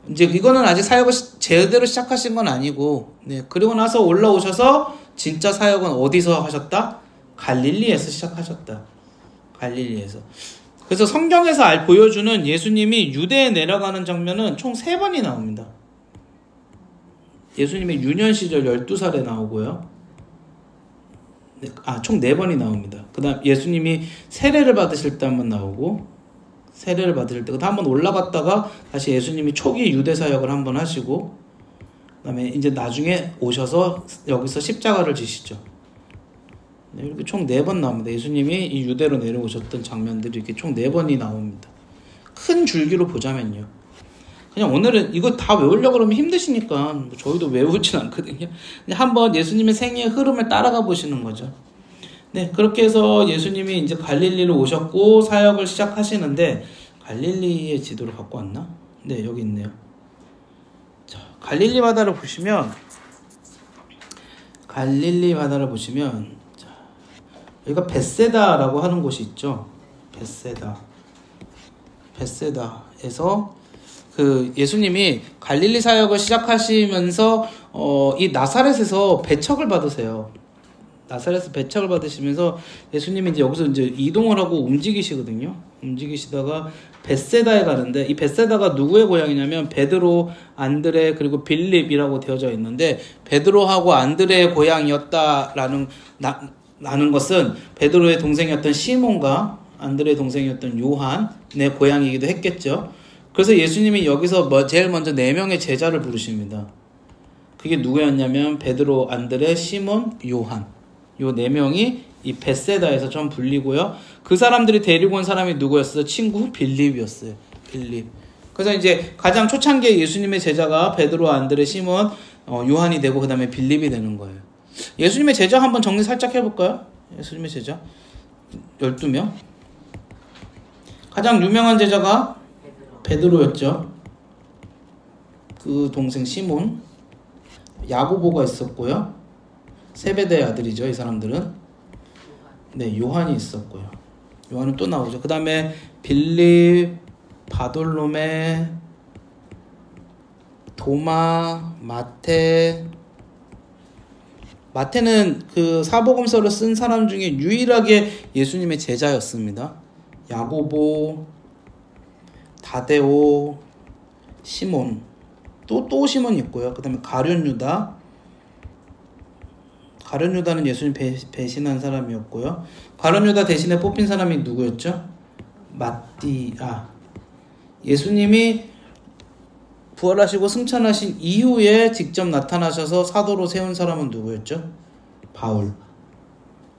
이제 이거는 아직 사역을 제대로 시작하신 건 아니고, 네. 그리고 나서 올라오셔서 진짜 사역은 어디서 하셨다? 갈릴리에서 시작하셨다. 갈릴리에서. 그래서 성경에서 보여주는 예수님이 유대에 내려가는 장면은 총 3번이 나옵니다. 예수님의 유년 시절 12살에 나오고요. 총 4번이 나옵니다. 그 다음 예수님이 세례를 받으실 때 한번 나오고, 세례를 받으실 때, 그 다음 한번 올라갔다가 다시 예수님이 초기 유대 사역을 한번 하시고, 그 다음에 이제 나중에 오셔서 여기서 십자가를 지시죠. 네, 이렇게 총 4번 나옵니다. 예수님이 이 유대로 내려오셨던 장면들이 이렇게 총 4번이 나옵니다. 큰 줄기로 보자면요. 그냥 오늘은 이거 다 외우려고 그러면 힘드시니까 저희도 외우진 않거든요. 그냥 한번 예수님의 생애의 흐름을 따라가 보시는 거죠. 네, 그렇게 해서 예수님이 이제 갈릴리로 오셨고 사역을 시작하시는데 갈릴리의 지도를 갖고 왔나? 네, 여기 있네요. 자, 갈릴리 바다를 보시면 자, 여기가 벳세다라고 하는 곳이 있죠. 벳세다에서 그 예수님이 갈릴리 사역을 시작하시면서 이 나사렛에서 배척을 받으세요. 나사렛에서 배척을 받으시면서 예수님이 이제 여기서 이제 이동을 하고 움직이시거든요. 움직이시다가 벳세다에 가는데, 이 벳세다가 누구의 고향이냐면 베드로, 안드레, 그리고 빌립이라고 되어져 있는데, 베드로하고 안드레의 고향이었다라는 라는 것은 베드로의 동생이었던 시몬과 안드레의 동생이었던 요한의 고향이기도 했겠죠. 그래서 예수님이 여기서 제일 먼저 4명의 제자를 부르십니다. 그게 누구였냐면 베드로, 안드레, 시몬, 요한. 요 4명이 이 벳세다에서 좀 불리고요. 그 사람들이 데리고 온 사람이 누구였어요? 친구 빌립이었어요. 빌립. 그래서 이제 가장 초창기에 예수님의 제자가 베드로, 안드레, 시몬, 요한이 되고 그 다음에 빌립이 되는 거예요. 예수님의 제자 한번 정리 살짝 해볼까요? 예수님의 제자 12명. 가장 유명한 제자가 베드로였죠. 그 동생 시몬, 야고보가 있었고요. 세베대의 아들이죠, 이 사람들은. 네, 요한이 있었고요. 요한은 또 나오죠. 그 다음에 빌립, 바돌로메, 도마, 마태는 그 사복음서를 쓴 사람 중에 유일하게 예수님의 제자였습니다. 야고보, 다데오, 시몬, 또 시몬이 있고요. 그 다음에 가룟유다는 예수님 배신한 사람이었고요. 가룟유다 대신에 뽑힌 사람이 누구였죠? 예수님이 부활하시고 승천하신 이후에 직접 나타나셔서 사도로 세운 사람은 누구였죠? 바울.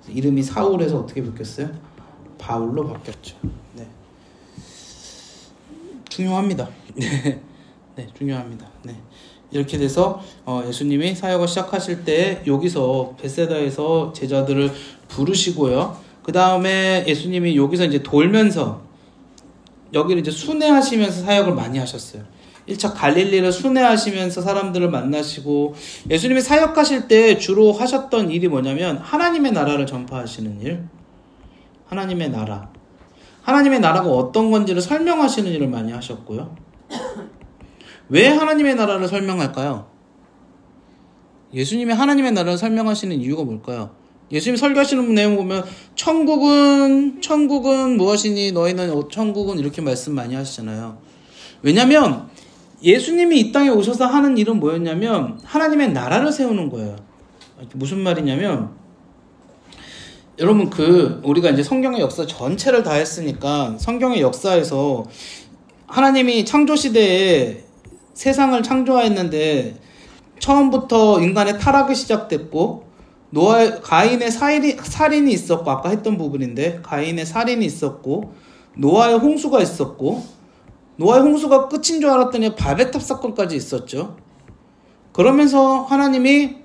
이름이 사울에서 어떻게 바뀌었어요? 바울로 바뀌었죠. 네. 중요합니다. 네, 중요합니다. 네. 이렇게 돼서 예수님이 사역을 시작하실 때 여기서 벳세다에서 제자들을 부르시고요. 그 다음에 예수님이 여기서 이제 돌면서 여기를 이제 순회하시면서 사역을 많이 하셨어요. 1차 갈릴리를 순회하시면서 사람들을 만나시고, 예수님이 사역하실 때 주로 하셨던 일이 뭐냐면 하나님의 나라를 전파하시는 일. 하나님의 나라가 어떤 건지를 설명하시는 일을 많이 하셨고요. 왜 하나님의 나라를 설명할까요? 예수님이 하나님의 나라를 설명하시는 이유가 뭘까요? 예수님이 설교하시는 내용 보면 천국은 무엇이니 너희는 천국은 이렇게 말씀 많이 하시잖아요. 왜냐면 예수님이 이 땅에 오셔서 하는 일은 뭐였냐면 하나님의 나라를 세우는 거예요. 무슨 말이냐면, 여러분 우리가 이제 성경의 역사 전체를 다 했으니까 성경의 역사에서 하나님이 창조 시대에 세상을 창조하였는데 처음부터 인간의 타락이 시작됐고 가인의 살인이 있었고, 아까 했던 부분인데 가인의 살인이 있었고, 노아의 홍수가 있었고, 노아의 홍수가 끝인 줄 알았더니 바벨탑 사건까지 있었죠. 그러면서 하나님이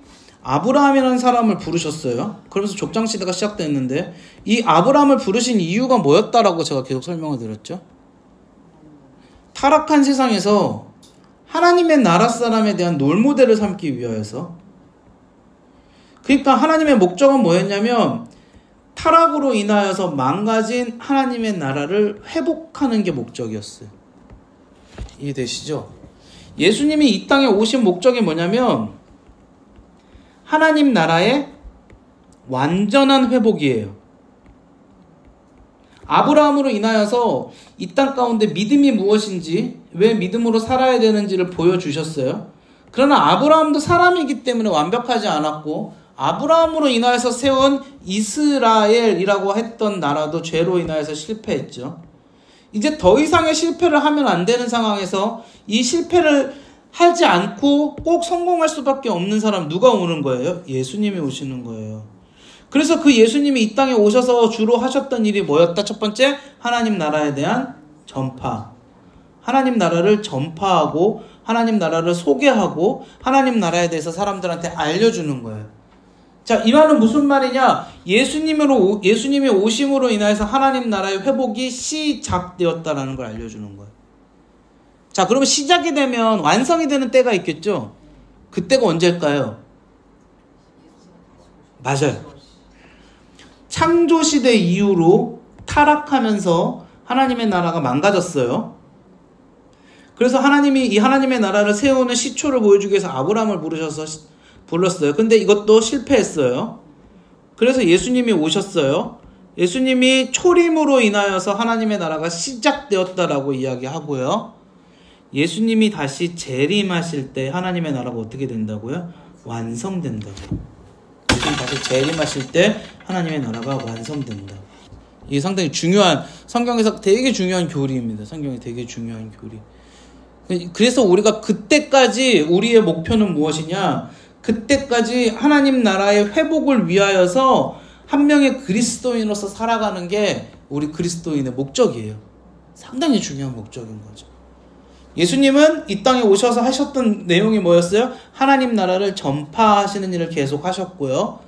아브라함이라는 사람을 부르셨어요. 그러면서 족장시대가 시작됐는데 이 아브라함을 부르신 이유가 뭐였다라고 제가 계속 설명을 드렸죠. 타락한 세상에서 하나님의 나라 사람에 대한 롤모델을 삼기 위하여서. 그러니까 하나님의 목적은 뭐였냐면 타락으로 인하여서 망가진 하나님의 나라를 회복하는 게 목적이었어요. 이해되시죠? 예수님이 이 땅에 오신 목적이 뭐냐면 하나님 나라의 완전한 회복이에요. 아브라함으로 인하여서 이 땅 가운데 믿음이 무엇인지, 왜 믿음으로 살아야 되는지를 보여주셨어요. 그러나 아브라함도 사람이기 때문에 완벽하지 않았고, 아브라함으로 인하여서 세운 이스라엘이라고 했던 나라도 죄로 인하여서 실패했죠. 이제 더 이상의 실패를 하면 안 되는 상황에서 이 실패를 하지 않고 꼭 성공할 수밖에 없는 사람 누가 오는 거예요? 예수님이 오시는 거예요. 그래서 그 예수님이 이 땅에 오셔서 주로 하셨던 일이 뭐였다? 첫 번째, 하나님 나라에 대한 전파. 하나님 나라를 전파하고 하나님 나라를 소개하고 하나님 나라에 대해서 사람들한테 알려주는 거예요. 자, 이 말은 무슨 말이냐? 예수님이 오심으로 인해서 하나님 나라의 회복이 시작되었다라는 걸 알려주는 거예요. 자, 그러면 시작이 되면 완성이 되는 때가 있겠죠? 그때가 언제일까요? 맞아요. 창조시대 이후로 타락하면서 하나님의 나라가 망가졌어요. 그래서 하나님이 이 하나님의 나라를 세우는 시초를 보여주기 위해서 아브라함을 불렀어요. 근데 이것도 실패했어요. 그래서 예수님이 오셨어요. 예수님이 초림으로 인하여서 하나님의 나라가 시작되었다라고 이야기하고요. 예수님이 다시 재림하실 때 하나님의 나라가 어떻게 된다고요? 완성된다고. 예수님 다시 재림하실 때 하나님의 나라가 완성된다. 이게 상당히 중요한, 성경에서 되게 중요한 교리입니다. 성경에 되게 중요한 교리. 그래서 우리가 그때까지 우리의 목표는 무엇이냐? 그때까지 하나님 나라의 회복을 위하여서 한 명의 그리스도인으로서 살아가는 게 우리 그리스도인의 목적이에요. 상당히 중요한 목적인 거죠. 예수님은 이 땅에 오셔서 하셨던 내용이 뭐였어요? 하나님 나라를 전파하시는 일을 계속 하셨고요.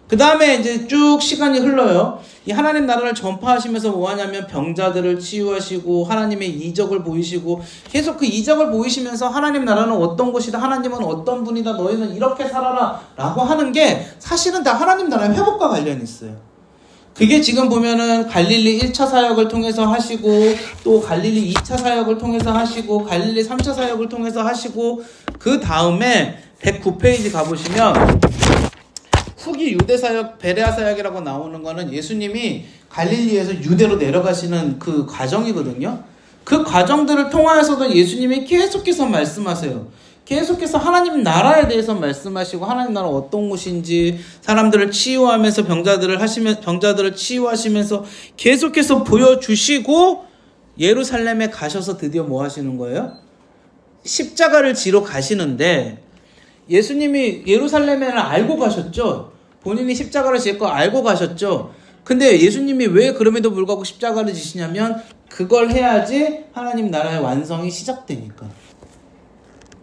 그 다음에 이제 쭉 시간이 흘러요. 이 하나님 나라를 전파하시면서 뭐 하냐면 병자들을 치유하시고 하나님의 이적을 보이시고 계속 그 이적을 보이시면서 하나님 나라는 어떤 곳이다, 하나님은 어떤 분이다, 너희는 이렇게 살아라 라고 하는 게 사실은 다 하나님 나라의 회복과 관련이 있어요. 그게 지금 보면은 갈릴리 1차 사역을 통해서 하시고 또 갈릴리 2차 사역을 통해서 하시고 갈릴리 3차 사역을 통해서 하시고 그 다음에 109페이지 가보시면 후기 유대 사역, 베레아 사역이라고 나오는 거는 예수님이 갈릴리에서 유대로 내려가시는 그 과정이거든요. 그 과정들을 통하여서도 예수님이 계속해서 말씀하세요. 계속해서 하나님 나라에 대해서 말씀하시고 하나님 나라 어떤 곳인지 사람들을 치유하면서 병자들을 치유하시면서 계속해서 보여주시고 예루살렘에 가셔서 드디어 뭐 하시는 거예요? 십자가를 지러 가시는데 예수님이 예루살렘에는 알고 가셨죠. 본인이 십자가를 질 거 알고 가셨죠. 근데 예수님이 왜 그럼에도 불구하고 십자가를 지시냐면 그걸 해야지 하나님 나라의 완성이 시작되니까.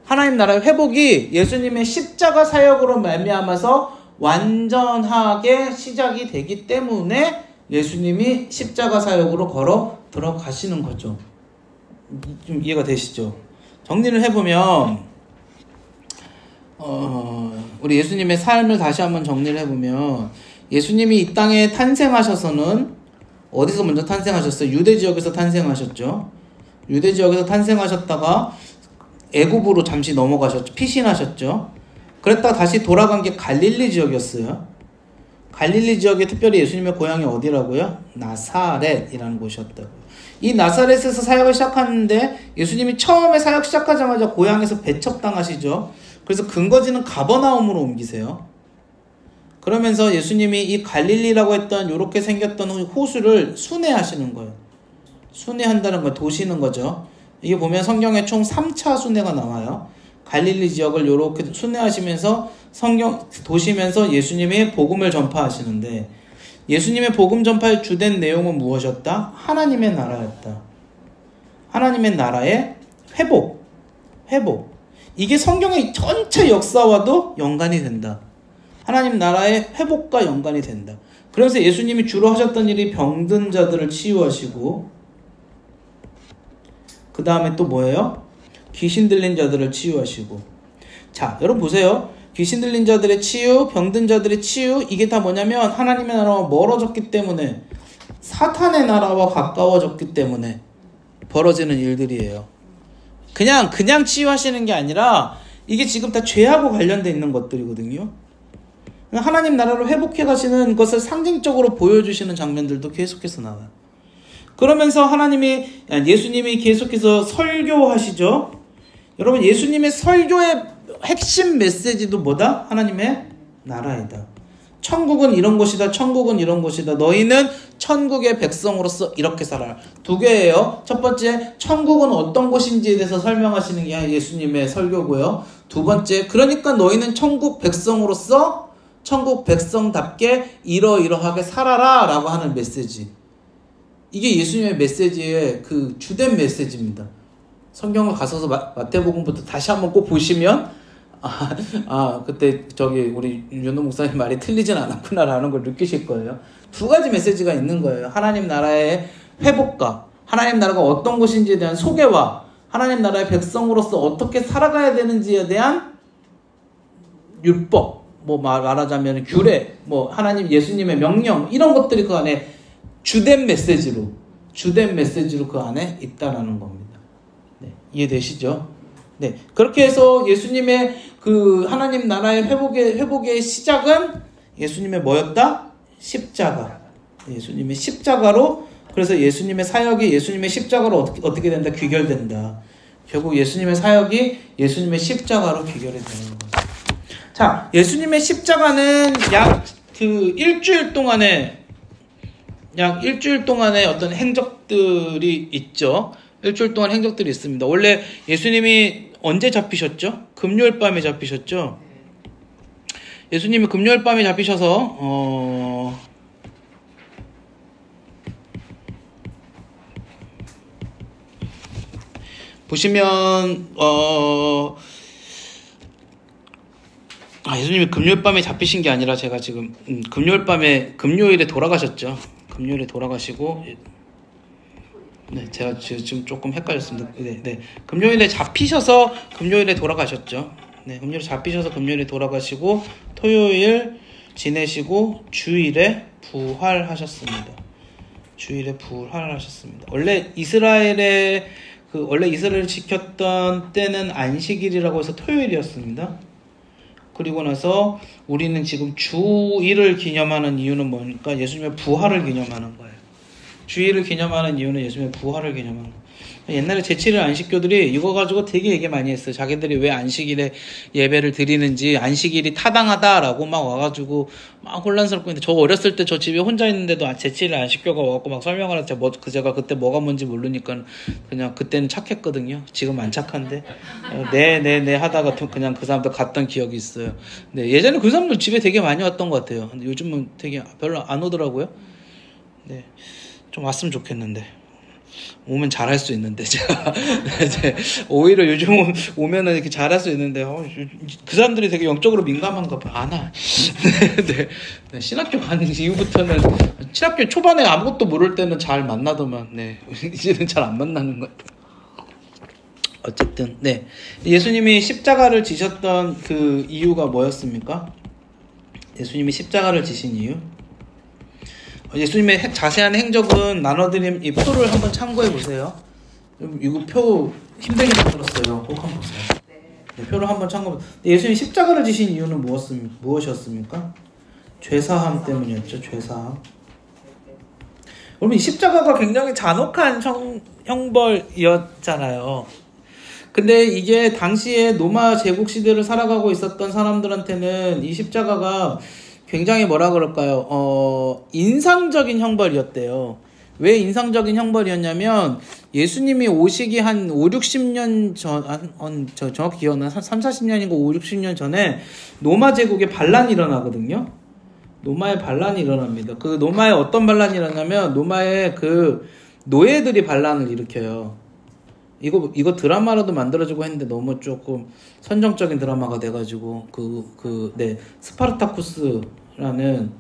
하나님 나라의 회복이 예수님의 십자가 사역으로 말미암아서 완전하게 시작이 되기 때문에 예수님이 십자가 사역으로 걸어 들어가시는 거죠. 좀 이해가 되시죠? 정리를 해보면 우리 예수님의 삶을 다시 한번 정리를 해보면 예수님이 이 땅에 탄생하셔서는 어디서 먼저 탄생하셨어요? 유대 지역에서 탄생하셨죠. 유대 지역에서 탄생하셨다가 애굽으로 잠시 넘어가셨죠. 피신하셨죠. 그랬다가 다시 돌아간 게 갈릴리 지역이었어요. 갈릴리 지역에 특별히 예수님의 고향이 어디라고요? 나사렛이라는 곳이었다고요. 이 나사렛에서 사역을 시작하는데 예수님이 처음에 사역 시작하자마자 고향에서 배척당하시죠. 그래서 근거지는 가버나움으로 옮기세요. 그러면서 예수님이 이 갈릴리라고 했던 이렇게 생겼던 호수를 순회하시는 거예요. 순회한다는 걸 도시는 거죠. 이게 보면 성경에 총 3차 순회가 나와요. 갈릴리 지역을 이렇게 순회하시면서 도시면서 예수님이 복음을 전파하시는데 예수님의 복음 전파의 주된 내용은 무엇이었다? 하나님의 나라였다. 하나님의 나라의 회복. 이게 성경의 전체 역사와도 연관이 된다. 하나님 나라의 회복과 연관이 된다. 그래서 예수님이 주로 하셨던 일이 병든 자들을 치유하시고 그 다음에 또 뭐예요? 귀신 들린 자들을 치유하시고. 자, 여러분 보세요. 귀신 들린 자들의 치유, 병든 자들의 치유, 이게 다 뭐냐면 하나님의 나라와 멀어졌기 때문에, 사탄의 나라와 가까워졌기 때문에 벌어지는 일들이에요. 그냥 치유하시는 게 아니라 이게 지금 다 죄하고 관련돼 있는 것들이거든요. 하나님 나라를 회복해 가시는 것을 상징적으로 보여주시는 장면들도 계속해서 나와요. 그러면서 예수님이 계속해서 설교하시죠. 여러분, 예수님의 설교의 핵심 메시지도 뭐다? 하나님의 나라이다. 천국은 이런 곳이다. 천국은 이런 곳이다. 너희는 천국의 백성으로서 이렇게 살아라. 두 개예요. 첫 번째, 천국은 어떤 곳인지에 대해서 설명하시는 게 예수님의 설교고요. 두 번째, 그러니까 너희는 천국 백성으로서 천국 백성답게 이러이러하게 살아라 라고 하는 메시지. 이게 예수님의 메시지의 그 주된 메시지입니다. 성경을 가서서 마태복음부터 다시 한번 꼭 보시면 그때 우리 윤호 목사님 말이 틀리진 않았구나라는 걸 느끼실 거예요. 두 가지 메시지가 있는 거예요. 하나님 나라의 회복과 하나님 나라가 어떤 곳인지에 대한 소개와 하나님 나라의 백성으로서 어떻게 살아가야 되는지에 대한 율법, 말하자면 규례, 하나님 예수님의 명령, 이런 것들이 그 안에 주된 메시지로 그 안에 있다라는 겁니다. 네, 이해되시죠? 네, 그렇게 해서 예수님의 그 하나님 나라의 회복의 시작은 예수님의 뭐였다? 십자가. 예수님의 십자가로, 그래서 예수님의 사역이 예수님의 십자가로 어떻게 된다? 귀결된다. 결국 예수님의 사역이 예수님의 십자가로 귀결이 되는 거죠. 자, 예수님의 십자가는 약 일주일 동안의 어떤 행적들이 있죠. 일주일 동안 행적들이 있습니다. 원래 예수님이 언제 잡히셨죠? 금요일 밤에 잡히셨죠? 예수님이 금요일 밤에 잡히셔서 보시면 예수님이 금요일 밤에 잡히신 게 아니라 제가 지금 금요일에 돌아가셨죠. 금요일에 돌아가시고, 네, 제가 지금 조금 헷갈렸습니다. 네. 금요일에 잡히셔서 금요일에 돌아가셨죠. 네, 금요일에 잡히셔서 금요일에 돌아가시고 토요일 지내시고 주일에 부활하셨습니다. 원래 이스라엘을 지켰던 때는 안식일이라고 해서 토요일이었습니다. 그리고 나서 우리는 지금 주일을 기념하는 이유는 뭡니까? 예수님의 부활을 기념하는 거예요. 주일을 기념하는 이유는 예수님의 부활을 기념하는 거예요. 옛날에 제7일 안식교들이 이거 가지고 되게 얘기 많이 했어요. 자기들이 왜 안식일에 예배를 드리는지, 안식일이 타당하다라고 막 와가지고 막 혼란스럽고 있는데, 저 어렸을 때 저 집에 혼자 있는데도 제7일 안식교가 와갖고 막 설명을 하는데 제가 그때 뭐가 뭔지 모르니까 그냥 그때는 착했거든요. 지금 안 착한데 네 하다가 그냥 그 사람들 갔던 기억이 있어요. 네, 예전에 그 사람들 집에 되게 많이 왔던 것 같아요. 근데 요즘은 되게 별로 안 오더라고요. 네, 좀 왔으면 좋겠는데. 오면 잘할 수 있는데 제가 오히려 요즘 오면은 이렇게 잘할 수 있는데 그 사람들이 되게 영적으로 민감한가 봐. 안 와. 네, 신학교 가는 이후부터는, 신학교 초반에 아무것도 모를 때는 잘 만나더만, 네, 이제는 잘 안 만나는 것 같아요. 어쨌든 네, 예수님이 십자가를 지셨던 그 이유가 뭐였습니까? 예수님이 십자가를 지신 이유? 예수님의 자세한 행적은 나눠드린 이 표를 한번 참고해 보세요. 이거 표 힘들게 만들었어요. 꼭 한번 보세요. 네, 표를 한번 참고해 보세요. 예수님이 십자가를 지신 이유는 무엇이었습니까? 죄사함 때문이었죠. 죄사함. 여러분, 이 십자가가 굉장히 잔혹한 형벌이었잖아요. 근데 이게 당시에 로마 제국 시대를 살아가고 있었던 사람들한테는 이 십자가가 굉장히 뭐라 그럴까요? 인상적인 형벌이었대요. 왜 인상적인 형벌이었냐면, 예수님이 오시기 한 5, 60년 전, 정확히 기억나요? 3, 40년인가 5, 60년 전에 로마 제국에 반란이 일어나거든요. 로마에 반란이 일어납니다. 그 로마에 어떤 반란이 일어나냐면, 로마에 그 노예들이 반란을 일으켜요. 이거 드라마로도 만들어지고 했는데 너무 조금 선정적인 드라마가 돼가지고 스파르타쿠스라는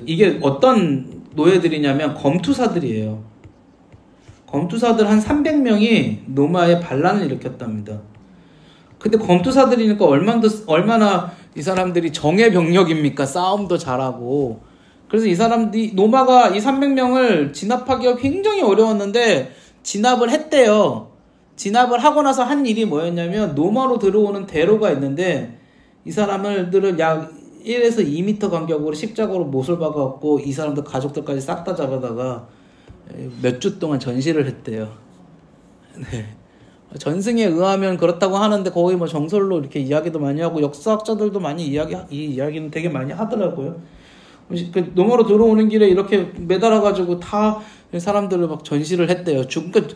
이게 어떤 노예들이냐면 검투사들이에요. 검투사들 한 300명이 로마에 반란을 일으켰답니다. 근데 검투사들이니까 얼마나 이 사람들이 정예 병력입니까? 싸움도 잘하고. 그래서 이 사람들이 로마가 이 300명을 진압하기가 굉장히 어려웠는데 진압을 했대요. 진압을 하고 나서 한 일이 뭐였냐면, 로마로 들어오는 대로가 있는데 이 사람들을 약 1에서 2m 간격으로 십자가로 못을 박아갖고 이 사람들 가족들까지 싹 다 잡아다가 몇 주 동안 전시를 했대요. 네. 전승에 의하면 그렇다고 하는데, 거의 뭐 정설로 이렇게 이야기도 많이 하고 역사학자들도 많이 이 이야기는 되게 많이 하더라고요. 로마로 들어오는 길에 이렇게 매달아가지고 다 사람들을 막 전시를 했대요.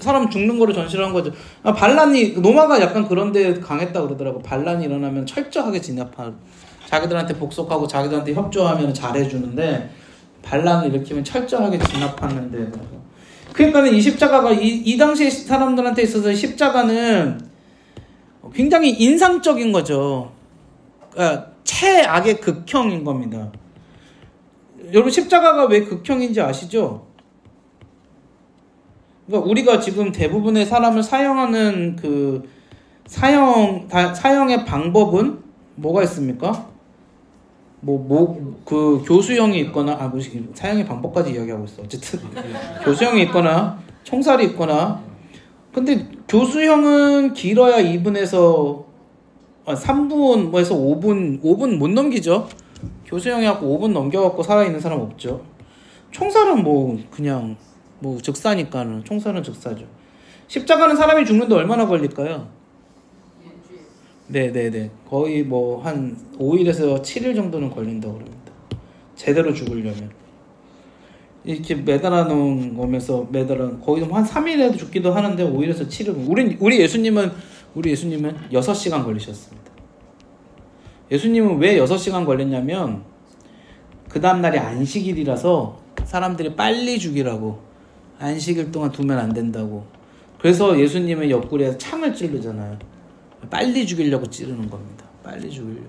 사람 죽는 거를 전시를 한 거죠. 로마가 약간 그런 데 강했다 그러더라고. 반란이 일어나면 철저하게 진압하고, 자기들한테 복속하고 자기들한테 협조하면 잘해주는데, 반란을 일으키면 철저하게 진압하는데. 그러니까는 이 십자가가 이 당시 사람들한테 있어서 십자가는 굉장히 인상적인 거죠. 그러니까 최악의 극형인 겁니다. 여러분, 십자가가 왜 극형인지 아시죠? 그러니까 우리가 지금 대부분의 사람을 사형하는 사형의 방법은 뭐가 있습니까? 교수형이 있거나, 사형의 방법까지 이야기하고 있어. 어쨌든, 교수형이 있거나, 총살이 있거나. 근데 교수형은 길어야 2분에서 3분에서 5분 못 넘기죠. 교수형이 갖고 5분 넘겨갖고 살아있는 사람 없죠. 총살은 뭐 그냥 뭐 즉사니까는 총살은 즉사죠. 십자가는 사람이 죽는데 얼마나 걸릴까요? 네네네. 거의 뭐 한 5일에서 7일 정도는 걸린다고 그럽니다. 제대로 죽으려면. 이렇게 매달아 놓은 거면서 거의 한 3일에도 죽기도 하는데 5일에서 7일. 우리 예수님은 6시간 걸리셨습니다. 예수님은 왜 6시간 걸렸냐면 그 다음날이 안식일이라서 사람들이 빨리 죽이라고, 안식일 동안 두면 안 된다고. 그래서 예수님의 옆구리에 창을 찌르잖아요. 빨리 죽이려고 찌르는 겁니다. 빨리 죽이려고.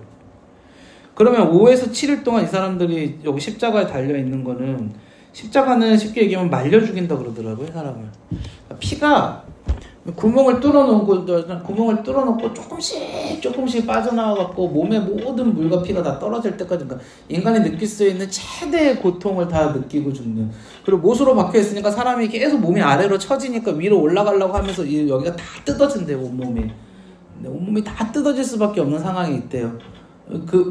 그러면 5에서 7일 동안 이 사람들이 여기 십자가에 달려있는 거는, 십자가는 쉽게 얘기하면 말려 죽인다 그러더라고요, 사람을. 피가 구멍을 뚫어놓고 조금씩 빠져나와갖고 몸의 모든 물과 피가 다 떨어질 때까지, 그러니까 인간이 느낄 수 있는 최대의 고통을 다 느끼고 죽는. 그리고 못으로 박혀있으니까 사람이 계속 몸이 아래로 처지니까 위로 올라가려고 하면서 여기가 다 뜯어진대요, 온몸이. 온몸이 다 뜯어질 수밖에 없는 상황이 있대요.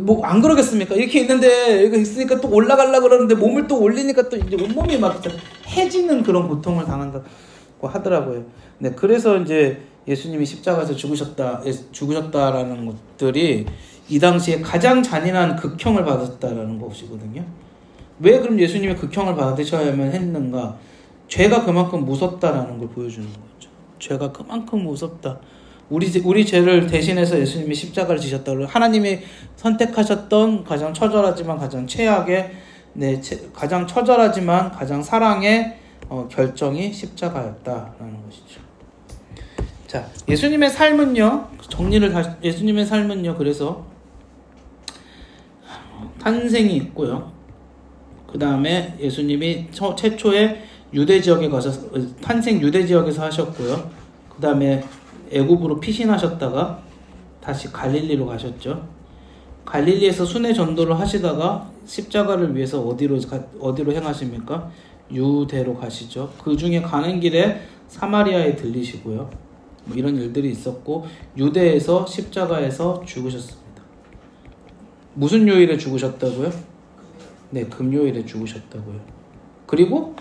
뭐 안 그러겠습니까? 이렇게 있는데 여기 있으니까 또 올라가려고 그러는데 몸을 또 올리니까 또 이제 온몸이 막 해지는 그런 고통을 당한다고 하더라고요. 네, 그래서 이제 예수님이 십자가에서 죽으셨다라는 것들이 이 당시에 가장 잔인한 극형을 받았다라는 것이거든요. 왜 그럼 예수님이 극형을 받으셔야만 했는가? 죄가 그만큼 무섭다라는 걸 보여주는 거죠. 죄가 그만큼 무섭다. 우리 죄를 대신해서 예수님이 십자가를 지셨다고, 하나님이 선택하셨던 가장 처절하지만 가장 최악의, 가장 처절하지만 가장 사랑의 결정이 십자가였다라는 것이죠. 자, 예수님의 삶은요, 예수님의 삶은요, 그래서 탄생이 있고요. 그 다음에 예수님이 최초에 탄생 유대 지역에서 하셨고요. 그 다음에 애굽으로 피신하셨다가 다시 갈릴리로 가셨죠. 갈릴리에서 순회 전도를 하시다가 십자가를 위해서 어디로 행하십니까? 유대로 가시죠. 그 중에 가는 길에 사마리아에 들리시고요. 뭐 이런 일들이 있었고, 유대에서 십자가에서 죽으셨습니다. 무슨 요일에 죽으셨다고요? 네, 금요일에 죽으셨다고요. 그리고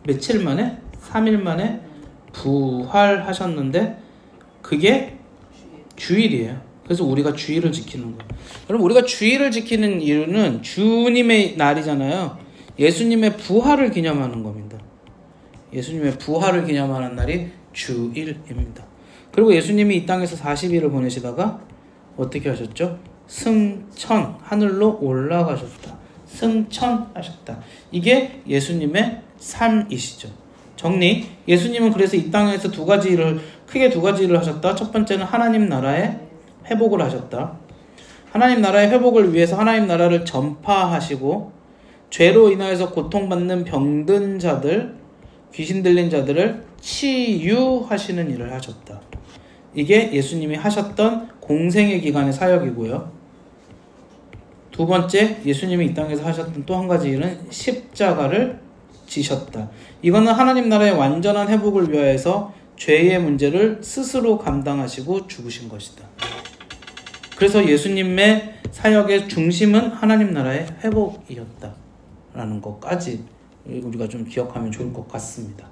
며칠 만에, 3일 만에 부활하셨는데 그게 주일이에요. 그래서 우리가 주일을 지키는 거예요. 여러분, 우리가 주일을 지키는 이유는 주님의 날이잖아요. 예수님의 부활을 기념하는 겁니다. 예수님의 부활을 기념하는 날이 주일입니다. 그리고 예수님이 이 땅에서 40일을 보내시다가 어떻게 하셨죠? 승천, 하늘로 올라가셨다. 승천하셨다. 이게 예수님의 삶이시죠. 정리. 예수님은 그래서 이 땅에서 크게 두 가지 일을 하셨다. 첫 번째는 하나님 나라의 회복을 하셨다. 하나님 나라의 회복을 위해서 하나님 나라를 전파하시고, 죄로 인하여서 고통받는 병든 자들, 귀신 들린 자들을 치유하시는 일을 하셨다. 이게 예수님이 하셨던 공생의 기간의 사역이고요. 두 번째, 예수님이 이 땅에서 하셨던 또 한 가지 일은 십자가를 지셨다. 이거는 하나님 나라의 완전한 회복을 위하여서 죄의 문제를 스스로 감당하시고 죽으신 것이다. 그래서 예수님의 사역의 중심은 하나님 나라의 회복이었다라는 것까지 우리가 좀 기억하면 좋을 것 같습니다.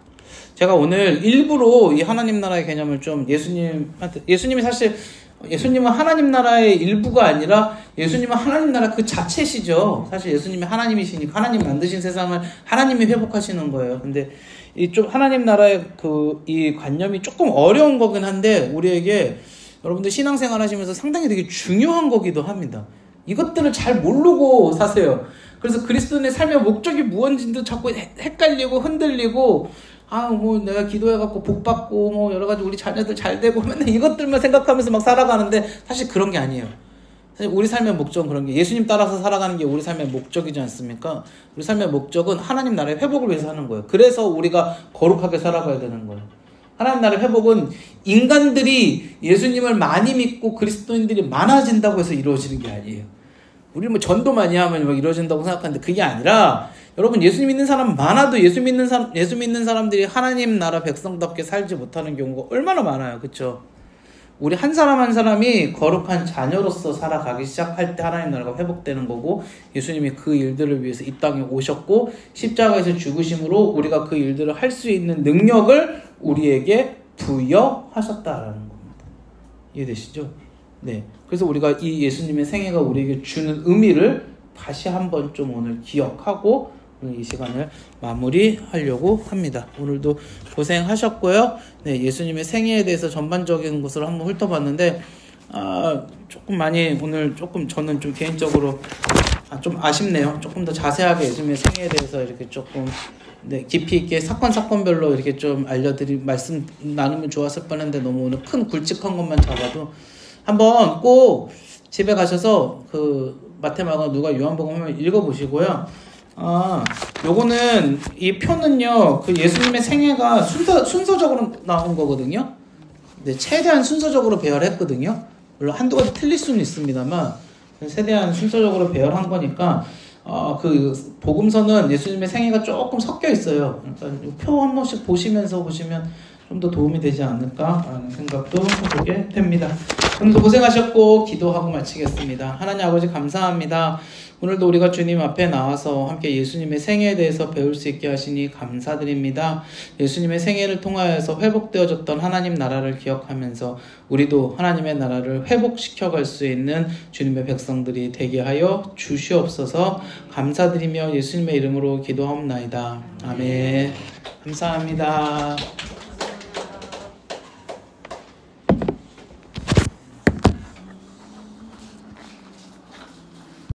제가 오늘 일부러 이 하나님 나라의 개념을 좀 예수님은 하나님 나라의 일부가 아니라 예수님은 하나님 나라 그 자체시죠. 사실 예수님이 하나님이시니까 하나님 만드신 세상을 하나님이 회복하시는 거예요. 근데 이 좀 하나님 나라의 이 관념이 조금 어려운 거긴 한데, 우리에게 여러분들 신앙생활 하시면서 상당히 되게 중요한 거기도 합니다. 이것들을 잘 모르고 사세요. 그래서 그리스도인의 삶의 목적이 무엇인지도 자꾸 헷갈리고 흔들리고, 뭐 내가 기도해갖고 복 받고 뭐 여러 가지 우리 자녀들 잘 되고 맨날 이것들만 생각하면서 막 살아가는데, 사실 그런 게 아니에요. 사실 우리 삶의 목적은 그런 게, 예수님 따라서 살아가는 게 우리 삶의 목적이지 않습니까? 우리 삶의 목적은 하나님 나라의 회복을 위해서 하는 거예요. 그래서 우리가 거룩하게 살아가야 되는 거예요. 하나님 나라의 회복은 인간들이 예수님을 많이 믿고 그리스도인들이 많아진다고 해서 이루어지는 게 아니에요. 우리 뭐 전도 많이 하면 막 이루어진다고 생각하는데 그게 아니라, 여러분, 예수 믿는 사람 많아도 예수 믿는 사람들이 하나님 나라 백성답게 살지 못하는 경우가 얼마나 많아요. 그렇죠? 우리 한 사람 한 사람이 거룩한 자녀로서 살아가기 시작할 때 하나님 나라가 회복되는 거고, 예수님이 그 일들을 위해서 이 땅에 오셨고 십자가에서 죽으심으로 우리가 그 일들을 할 수 있는 능력을 우리에게 부여하셨다라는 겁니다. 이해되시죠? 네. 그래서 우리가 이 예수님의 생애가 우리에게 주는 의미를 다시 한번 좀 오늘 기억하고 오늘 이 시간을 마무리하려고 합니다. 오늘도 고생하셨고요. 네, 예수님의 생애에 대해서 전반적인 것을 한번 훑어봤는데 조금 많이 오늘 조금 저는 좀 개인적으로 좀 아쉽네요. 조금 더 자세하게 예수님의 생애에 대해서 이렇게 조금 깊이 있게 사건별로 이렇게 좀 말씀 나누면 좋았을 뻔했는데 너무 오늘 큰 굵직한 것만 잡아도 한번 꼭 집에 가셔서 그 마태마가 누가 요한복음 한번 읽어보시고요. 요거는 이 표는요, 그 예수님의 생애가 순서적으로 나온 거거든요. 네, 최대한 순서적으로 배열했거든요. 물론 한두 가지 틀릴 수는 있습니다만, 최대한 순서적으로 배열한 거니까, 그 복음서는 예수님의 생애가 조금 섞여 있어요. 그러니까 표 한 번씩 보시면 좀 더 도움이 되지 않을까라는 생각도 해보게 됩니다. 오늘도 고생하셨고 기도하고 마치겠습니다. 하나님 아버지 감사합니다. 오늘도 우리가 주님 앞에 나와서 함께 예수님의 생애에 대해서 배울 수 있게 하시니 감사드립니다. 예수님의 생애를 통하여서 회복되어졌던 하나님 나라를 기억하면서 우리도 하나님의 나라를 회복시켜갈 수 있는 주님의 백성들이 되게 하여 주시옵소서. 감사드리며 예수님의 이름으로 기도하옵나이다. 아멘. 감사합니다.